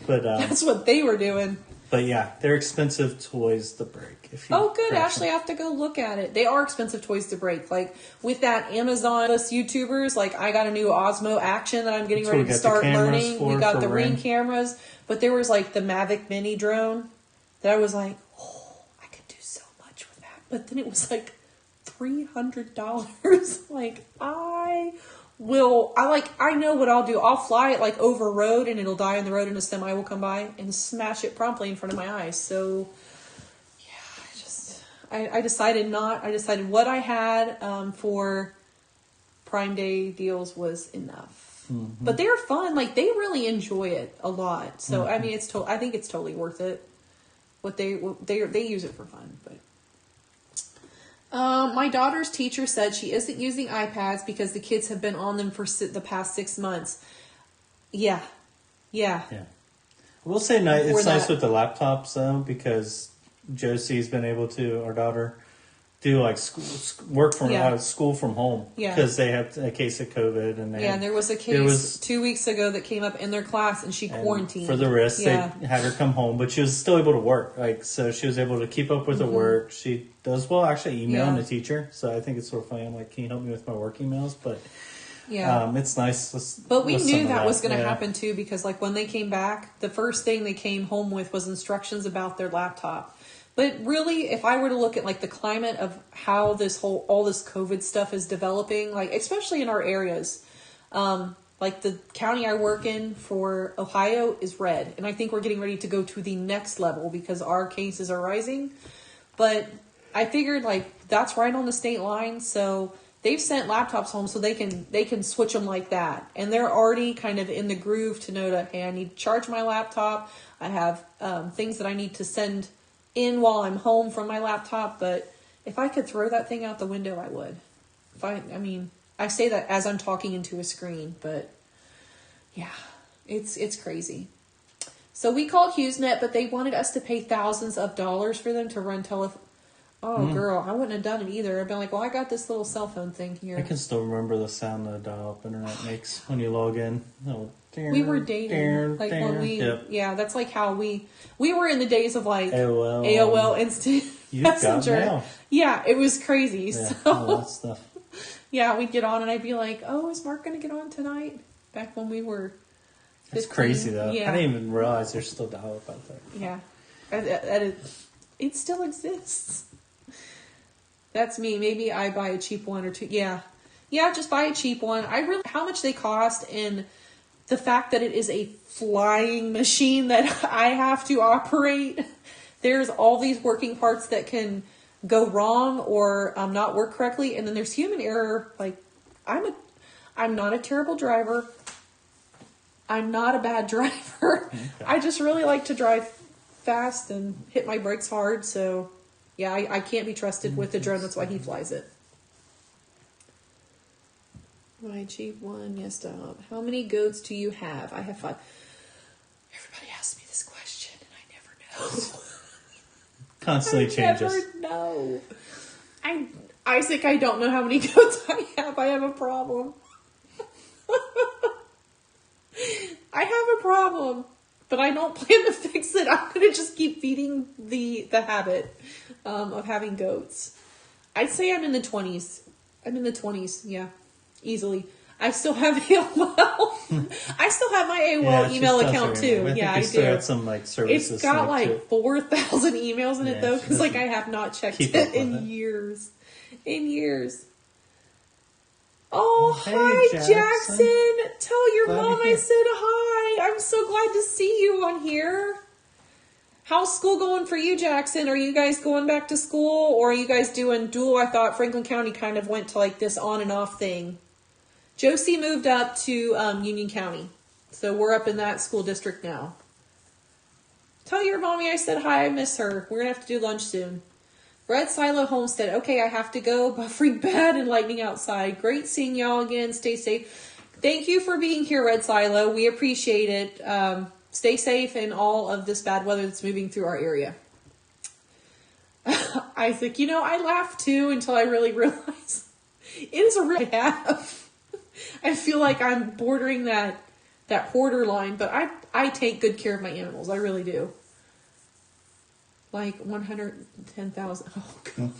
But that's what they were doing. But yeah, they're expensive toys to break. Good. Ashley, I have to go look at it. They are expensive toys to break. Like with that Amazon YouTubers, like I got a new Osmo Action that I'm getting ready to start learning. We got the Ring cameras, but there was like the Mavic Mini drone that I was like, I could do so much with that. But then it was like $300. Like I know what I'll do. I'll fly it like over a road and it'll die on the road and a semi will come by and smash it promptly in front of my eyes. So yeah, I decided what I had for Prime Day deals was enough. Mm-hmm. But they're fun. Like they really enjoy it a lot. So I mean, I think it's totally worth it. They use it for fun, but. My daughter's teacher said she isn't using iPads because the kids have been on them for the past 6 months. Yeah. I will say it's nice with the laptops though, because Josie's been able to, our daughter, do like work from school from home because they had a case of COVID and there was a case 2 weeks ago that came up in their class and she quarantined for the risk. They had her come home, but she was still able to work. Like so, she was able to keep up with her work. She does well actually emailing the teacher. So I think it's sort of funny. I'm like, can you help me with my work emails? But it's nice. But we knew that was going to happen too because like when they came back, the first thing they came home with was instructions about their laptop. But really, if I were to look at like the climate of how all this COVID stuff is developing, like especially in our areas, like the county I work in for Ohio is red. And I think we're getting ready to go to the next level because our cases are rising. But I figured like that's right on the state line. So they've sent laptops home so they can switch them like that. And they're already kind of in the groove to know that, hey, I need to charge my laptop. I have things that I need to send in while I'm home from my laptop, but if I could throw that thing out the window, I would. I say that as I'm talking into a screen, but yeah, it's crazy. So we called HughesNet, but they wanted us to pay thousands of dollars for them to run Oh, girl, I wouldn't have done it either. I'd been like, well, I got this little cell phone thing here. I can still remember the sound the dial-up internet makes when you log in. Oh, we were dating. When we, yeah, that's like how we were in the days of like AOL Instant Messenger. Got mail. Yeah, it was crazy. Yeah, so, all that stuff. Yeah, we'd get on and I'd be like, oh, is Mark going to get on tonight? Back when we were 15. That's crazy, though. Yeah. I didn't even realize there's still dial-up out there. Yeah. It still exists. That's me. Maybe I buy a cheap one or two. Yeah. Yeah, just buy a cheap one. How much they cost and the fact that it is a flying machine that I have to operate. There's all these working parts that can go wrong or not work correctly. And then there's human error. Like, I'm not a terrible driver. I'm not a bad driver. Okay. I just really like to drive fast and hit my brakes hard. So, yeah, I can't be trusted with the drone. That's why he flies it. My cheap one, yes, stop. How many goats do you have? I have 5. Everybody asks me this question, and I never know. Constantly changes. I never know. Isaac, I don't know how many goats I have. I have a problem. I have a problem, but I don't plan to fix it. I'm going to just keep feeding the habit of having goats. I'd say I'm in the 20s. I'm in the 20s, yeah, easily. I still have AOL. I still have my AOL email account too. I do. Had some like services. It's got like 4,000 emails in it though, because like I have not checked it in years. In years. Oh, hey, hi, Jackson. Tell your mom I said hi. I'm so glad to see you on here. How's school going for you, Jackson? Are you guys going back to school or are you guys doing dual? I thought Franklin County kind of went to like this on and off thing. Josie moved up to Union County. So we're up in that school district now. Tell your mommy I said hi. I miss her. We're going to have to do lunch soon. Red Silo Homestead. Okay, I have to go. Buffering bad and lightning outside. Great seeing y'all again. Stay safe. Thank you for being here, Red Silo. We appreciate it. Stay safe in all of this bad weather that's moving through our area. Isaac, I laugh too until I really realize it is a real have. I feel like I'm bordering that hoarder line, but I take good care of my animals. I really do. Like 110,000. Oh, God.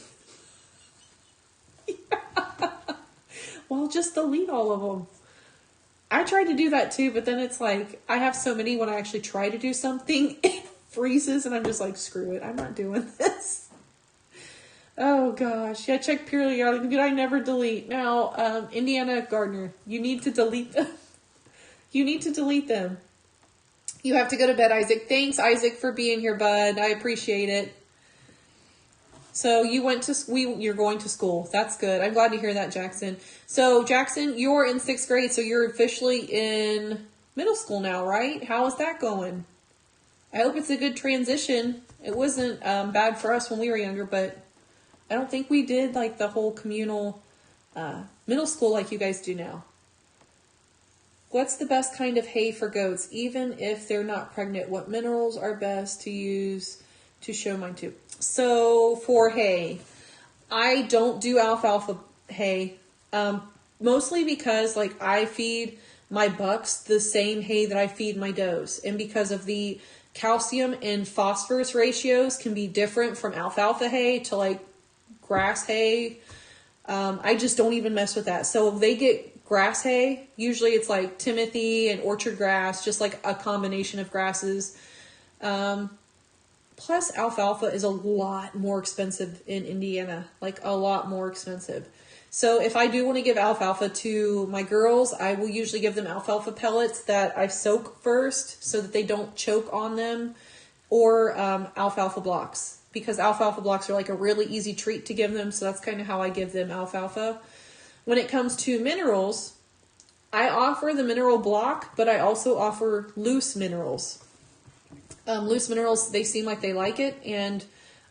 Yeah. Well, just delete all of them. I tried to do that too, but then it's like, I have so many when I actually try to do something, it freezes and I'm just like, screw it. I'm not doing this. Oh gosh. Yeah, check periodically. Did I never delete? Now, Indiana Gardner, you need to delete them. You need to delete them. You have to go to bed, Isaac. Thanks, Isaac, for being here, bud. I appreciate it. So you're going to school. That's good. I'm glad to hear that, Jackson. So Jackson, you're in 6th grade, so you're officially in middle school now, right? How is that going? I hope it's a good transition. It wasn't bad for us when we were younger, but I don't think we did like the whole communal middle school like you guys do now. What's the best kind of hay for goats, even if they're not pregnant? What minerals are best to use to show mine too? So for hay, I don't do alfalfa hay, mostly because like I feed my bucks the same hay that I feed my does. And because of the calcium and phosphorus ratios can be different from alfalfa hay to like grass hay. I just don't even mess with that. So they get grass hay. Usually it's like Timothy and orchard grass, just like a combination of grasses. Plus alfalfa is a lot more expensive in Indiana, like a lot more expensive. So if I do want to give alfalfa to my girls, I will usually give them alfalfa pellets that I soak first so that they don't choke on them, or alfalfa blocks, because alfalfa blocks are like a really easy treat to give them. So that's kind of how I give them alfalfa. When it comes to minerals, I offer the mineral block, but I also offer loose minerals. Loose minerals, they seem like they like it, and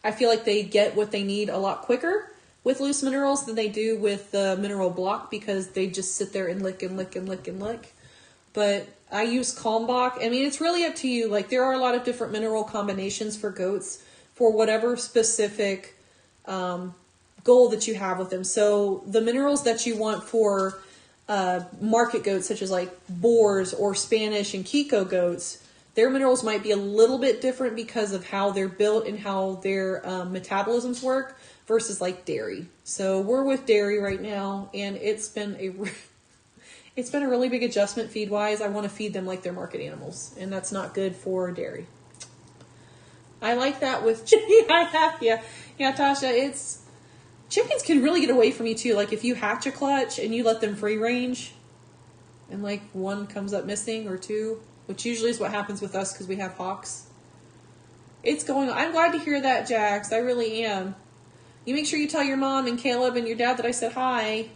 I feel like they get what they need a lot quicker with loose minerals than they do with the mineral block, because they just sit there and lick and lick and lick and lick. But I use Kalmbach. I mean, it's really up to you. Like, there are a lot of different mineral combinations for goats for whatever specific goal that you have with them. So the minerals that you want for market goats, such as like boars or Spanish and Kiko goats, their minerals might be a little bit different because of how they're built and how their metabolisms work versus like dairy. So we're with dairy right now, and it's been a really big adjustment feed wise. I want to feed them like they're market animals, and that's not good for dairy. I like that with yeah, Tasha. Chickens can really get away from you too. Like if you hatch a clutch and you let them free range, and like one comes up missing or two, which usually is what happens with us because we have hawks. It's going on. I'm glad to hear that, Jax. I really am. You make sure you tell your mom and Caleb and your dad that I said hi.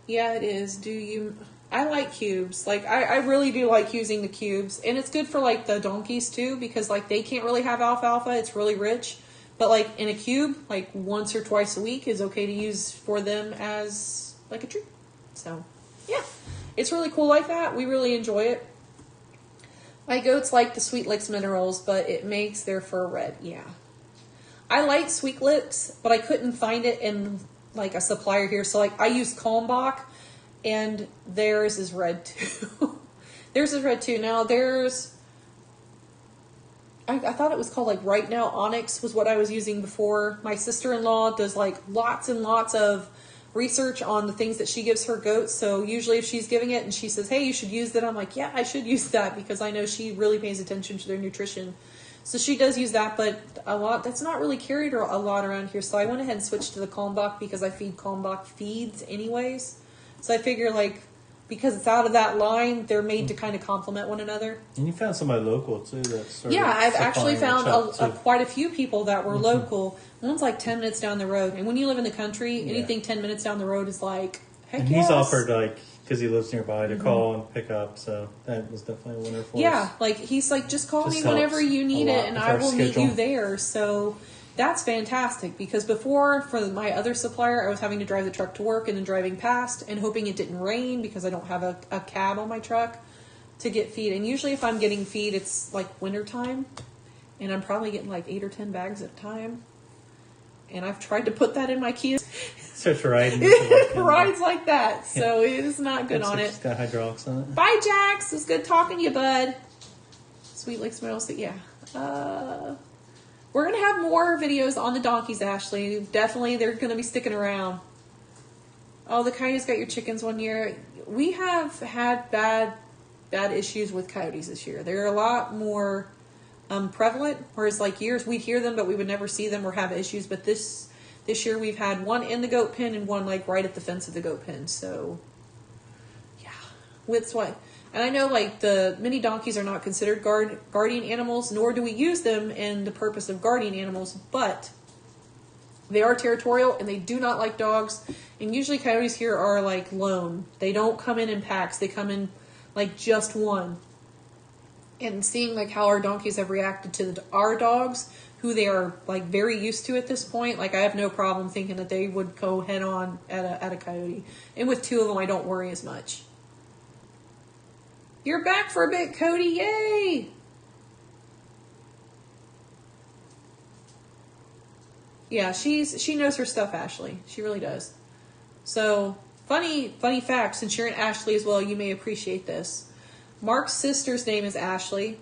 Yeah, it is. I like cubes. Like, I really do like using the cubes. And it's good for, like, the donkeys, too, because, like, they can't really have alfalfa. It's really rich. But, like, in a cube, like, once or twice a week is okay to use for them as, like, a treat. So, yeah. It's really cool like that. We really enjoy it. My goats like the Sweet Licks minerals, but it makes their fur red. Yeah. I like Sweet Licks, but I couldn't find it in, like, a supplier here. So, like, I used Kalmbach, and theirs is red, too. Theirs is red, too. Now, I thought it was called, like, Right Now Onyx was what I was using before. My sister-in-law does, like, lots and lots of research on the things that she gives her goats. So usually if she's giving it and she says, hey, you should use that, I'm like, yeah, I should use that because I know she really pays attention to their nutrition. So she does use that, but that's not really carried a lot around here. So I went ahead and switched to the Kalmbach because I feed Kalmbach feeds anyways. So I figure, like, because it's out of that line, they're made to kind of complement one another. And you found somebody local, too. Yeah, I've actually found quite a few people that were local. One's like 10 minutes down the road. And when you live in the country, anything 10 minutes down the road is like, heck and he's offered, like, because he lives nearby, to call and pick up. So that was definitely a winner for us. Yeah, like, he's like, just call me whenever you need it, and I will meet you there. So that's fantastic, because before, for my other supplier, I was having to drive the truck to work and then driving past and hoping it didn't rain because I don't have a cab on my truck to get feed. And usually if I'm getting feed, it's like wintertime, and I'm probably getting like 8 or 10 bags at a time. And I've tried to put that in my Kia. Starts riding. It rides like that, so it is not good on it. It's got hydraulics on it. Bye, Jax. It was good talking to you, bud. Sweet Lake Smells. Yeah. We're going to have more videos on the donkeys, Ashley. Definitely, they're going to be sticking around. Oh, the coyotes got your chickens one year. We have had bad issues with coyotes this year. They're a lot more prevalent, whereas like years we'd hear them, but we would never see them or have issues. But this year we've had one in the goat pen and one like right at the fence of the goat pen. So, yeah. With what? And I know, like, the mini donkeys are not considered guardian animals, nor do we use them in the purpose of guardian animals, but they are territorial, and they do not like dogs. And usually coyotes here are, like, lone. They don't come in packs. They come in, like, just one. And seeing, like, how our donkeys have reacted to our dogs, who they are, like, very used to at this point, like, I have no problem thinking that they would go head-on at a coyote. And with two of them, I don't worry as much. You're back for a bit, Cody. Yay! Yeah, she knows her stuff, Ashley. She really does. So, funny fact, since you're an Ashley as well, you may appreciate this. Mark's sister's name is Ashley.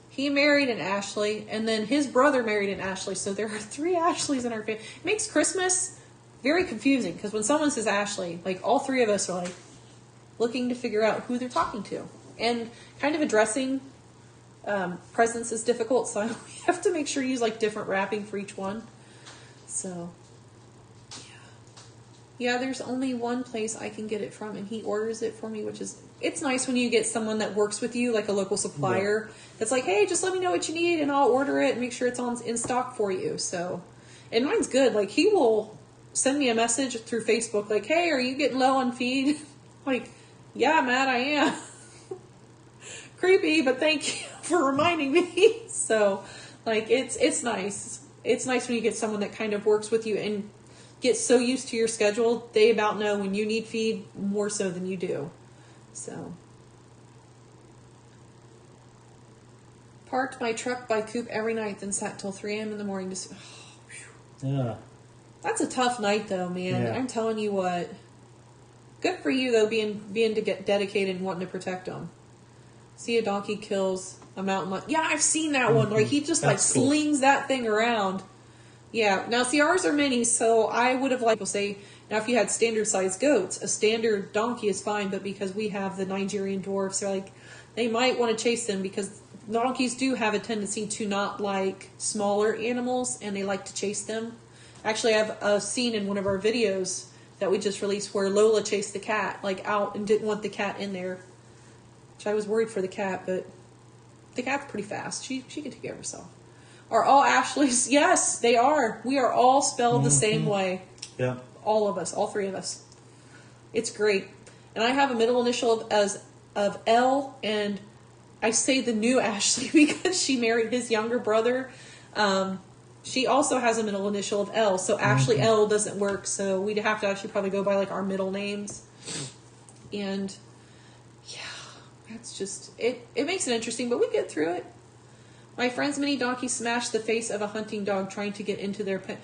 He married an Ashley, and then his brother married an Ashley. So there are 3 Ashleys in our family. It makes Christmas very confusing, because when someone says Ashley, like, all 3 of us are like looking to figure out who they're talking to. And kind of addressing presents is difficult, so we have to make sure you use like different wrapping for each one. So, yeah, there's only one place I can get it from, and he orders it for me, which is, it's nice when you get someone that works with you, like a local supplier, that's like, hey, just let me know what you need, and I'll order it and make sure it's in stock for you. So, and mine's good. Like, he will send me a message through Facebook, like, hey, are you getting low on feed? Like, yeah, Matt, I am. Creepy, but thank you for reminding me. So, like, it's nice. It's nice when you get someone that kind of works with you and gets so used to your schedule, they about know when you need feed more so than you do. So, parked my truck by Coop every night, then sat till 3 a.m. in the morning to. Yeah. That's a tough night, though, man. Yeah. I'm telling you what. Good for you, though, being to get dedicated and wanting to protect them. See a donkey kills a mountain lion. Yeah, I've seen that one. Like, he just, That's cool. slings that thing around. Yeah. Now, see, ours are minis, so I would have liked to say, now if you had standard-sized goats, a standard donkey is fine, but because we have the Nigerian dwarfs, they're like, they might want to chase them because donkeys do have a tendency to not like smaller animals, and they like to chase them. Actually, I have a scene in one of our videos that we just released where Lola chased the cat, out and didn't want the cat in there. Which I was worried for the cat, but the cat's pretty fast. She can take care of herself. Are all Ashleys? Yes, they are. We are all spelled the same way. Yeah. All of us, all three of us. It's great. And I have a middle initial of L, and I say the new Ashley because she married his younger brother. She also has a middle initial of L, so Ashley L doesn't work, so we'd have to actually probably go by our middle names. And yeah, that's just it makes it interesting, but we get through it. My friend's mini donkey smashed the face of a hunting dog trying to get into their pen.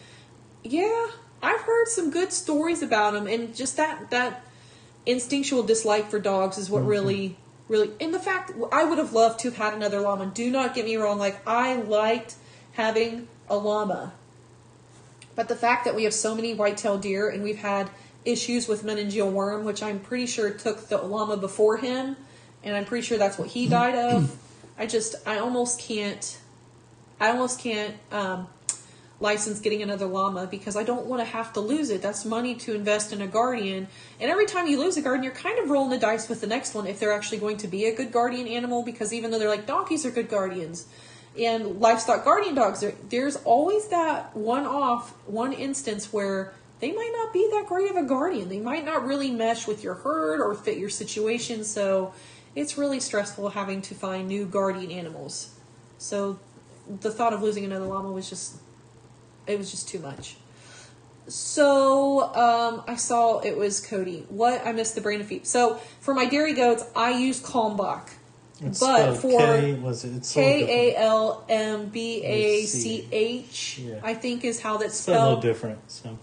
Yeah, I've heard some good stories about them, and just that instinctual dislike for dogs is what really, and the fact I would have loved to have had another llama. Do not get me wrong, I liked having a llama, but the fact that we have so many white-tailed deer and we've had issues with meningeal worm, which I'm pretty sure took the llama before him, and I'm pretty sure that's what he died of. I almost can't license getting another llama because I don't want to have to lose it. That's money to invest in a guardian. And every time you lose a guardian, you're kind of rolling the dice with the next one if they're actually going to be a good guardian animal, because even though they're donkeys are good guardians and livestock guardian dogs, there's always that one instance where they might not be that great of a guardian. They might not really mesh with your herd or fit your situation. So it's really stressful having to find new guardian animals. So the thought of losing another llama was just too much. So I saw it was Cody. What? I missed the brain of feet. So for my dairy goats, I use Kalmbach. It's but for Kalmbach, yeah. I think is how that's it's spelled. a little different. So.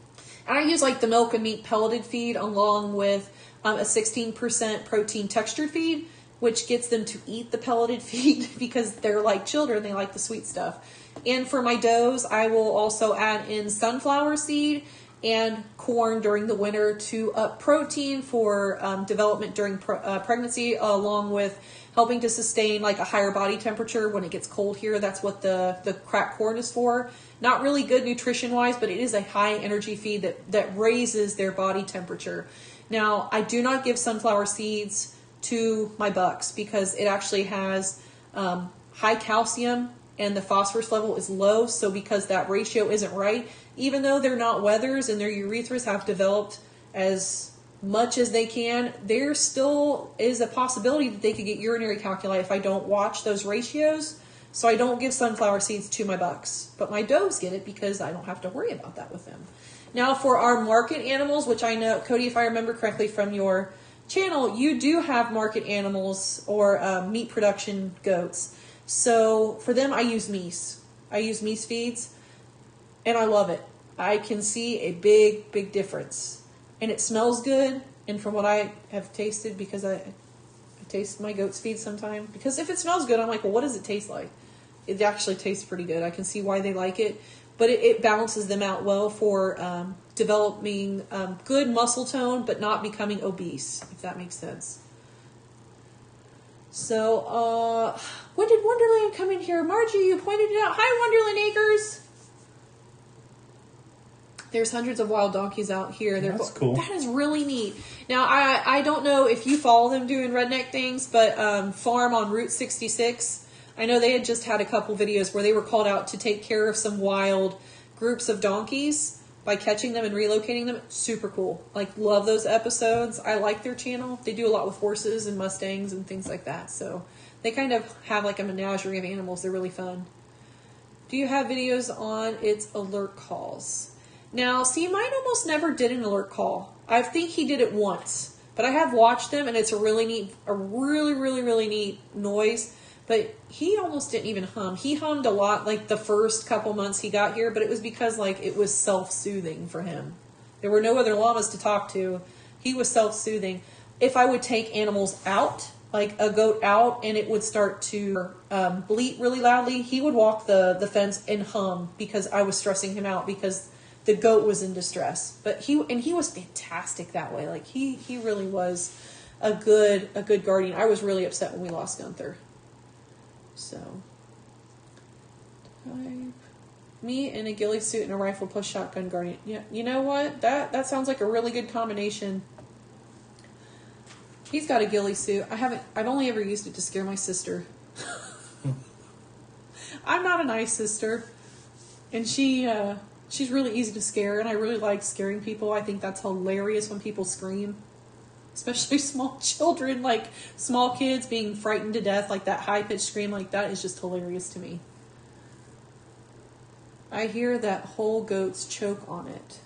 And I use the milk and meat pelleted feed along with a 16% protein textured feed, which gets them to eat the pelleted feed because they're like children. They like the sweet stuff. And for my does, I will also add in sunflower seed and corn during the winter to up protein for development during pregnancy, along with helping to sustain a higher body temperature when it gets cold here. That's what the cracked corn is for. Not really good nutrition-wise, but it is a high-energy feed that raises their body temperature. Now, I do not give sunflower seeds to my bucks because it actually has high calcium and the phosphorus level is low. So because that ratio isn't right, even though they're not wethers and their urethras have developed as much as they can, there still is a possibility that they could get urinary calculi if I don't watch those ratios. So I don't give sunflower seeds to my bucks, but my does get it because I don't have to worry about that with them. Now for our market animals, which I know, Cody, if I remember correctly from your channel, you do have market animals or meat production goats. So for them, I use meese. I use meese feeds, and I love it. I can see a big, big difference. And it smells good, and from what I have tasted, because I taste my goat's feed sometimes, because if it smells good, I'm like, well, what does it taste like? It actually tastes pretty good. I can see why they like it, but it balances them out well for developing good muscle tone, but not becoming obese, if that makes sense. So, when did Wonderland come in here? Margie, you pointed it out. Hi, Wonderland Acres. There's hundreds of wild donkeys out here. That's cool. That is really neat. Now, I don't know if you follow them doing redneck things, but Farm on Route 66, I know they had just had a couple videos where they were called out to take care of some wild groups of donkeys by catching them and relocating them. Super cool. Love those episodes. I like their channel. They do a lot with horses and Mustangs and things like that. So they kind of have a menagerie of animals. They're really fun. Do you have videos on its alert calls? Now, see, mine almost never did an alert call. I think he did it once, but I have watched them, and it's a really, really, really neat noise. But he almost didn't even hum. He hummed a lot like the first couple months he got here, but it was because like it was self-soothing for him. There were no other llamas to talk to. He was self-soothing. If I would take animals out, like a goat out, and it would start to bleat really loudly, he would walk the fence and hum because I was stressing him out because the goat was in distress. But he was fantastic that way. Like he really was a good guardian. I was really upset when we lost Gunther. So, me in a ghillie suit and a rifle plus shotgun guardian. Yeah, you know what? That sounds like a really good combination. He's got a ghillie suit. I've only ever used it to scare my sister. I'm not a nice sister. And she's really easy to scare, and I really like scaring people. I think that's hilarious when people scream. Especially small children, like small kids being frightened to death, like that high-pitched scream, like that is just hilarious to me. I hear that whole goats choke on it.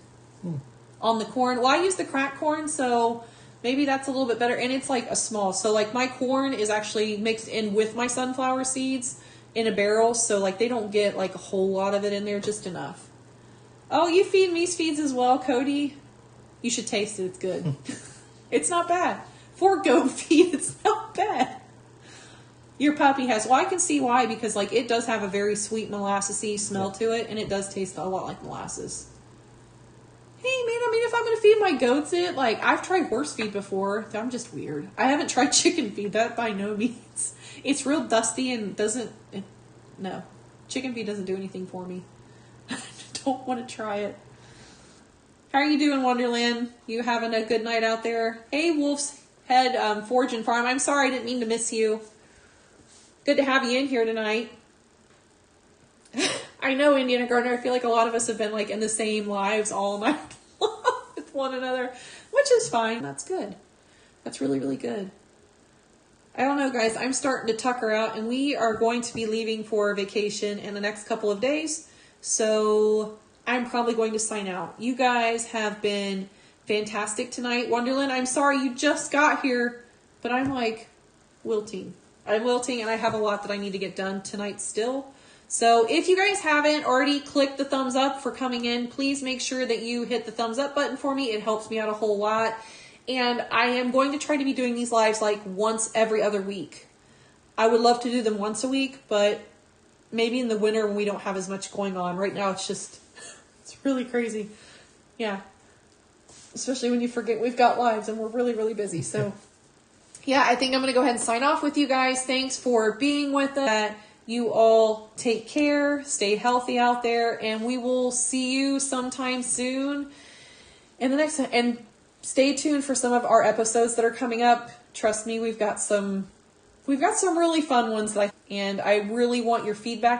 On the corn. Well, I use the cracked corn, so maybe that's a little bit better. And it's like a small. So like my corn is actually mixed in with my sunflower seeds in a barrel. So like they don't get like a whole lot of it in there, just enough. Oh, you feed me feeds as well, Cody? You should taste it. It's good. It's not bad. For goat feed, it's not bad. Your puppy has. Well, I can see why, because like it does have a very sweet molassesy smell to it, and it does taste a lot like molasses. Hey, man, I mean, if I'm going to feed my goats it, like, I've tried horse feed before. I'm just weird. I haven't tried chicken feed. That by no means. It's real dusty and no. Chicken feed doesn't do anything for me. I don't want to try it. How are you doing, Wonderland? You having a good night out there? Hey, Wolf's Head Forge and Farm. I'm sorry, I didn't mean to miss you. Good to have you in here tonight. I know, Indiana Gardner, I feel like a lot of us have been like in the same lives all night long with one another, which is fine. That's good. That's really, really good. I don't know, guys. I'm starting to tucker out, and we are going to be leaving for vacation in the next couple of days. So I'm probably going to sign out. You guys have been fantastic tonight. Wonderland, I'm sorry you just got here, but I'm like wilting. I'm wilting, and I have a lot that I need to get done tonight still. So if you guys haven't already clicked the thumbs up for coming in, please make sure that you hit the thumbs up button for me. It helps me out a whole lot. And I am going to try to be doing these lives like once every other week. I would love to do them once a week, but maybe in the winter when we don't have as much going on. Right now it's just, it's really crazy. Yeah. Especially when you forget we've got lives and we're really, really busy. So yeah, I think I'm going to go ahead and sign off with you guys. Thanks for being with us. You all take care, stay healthy out there, and we will see you sometime soon in the next, and stay tuned for some of our episodes that are coming up. Trust me, we've got some really fun ones and I really want your feedback on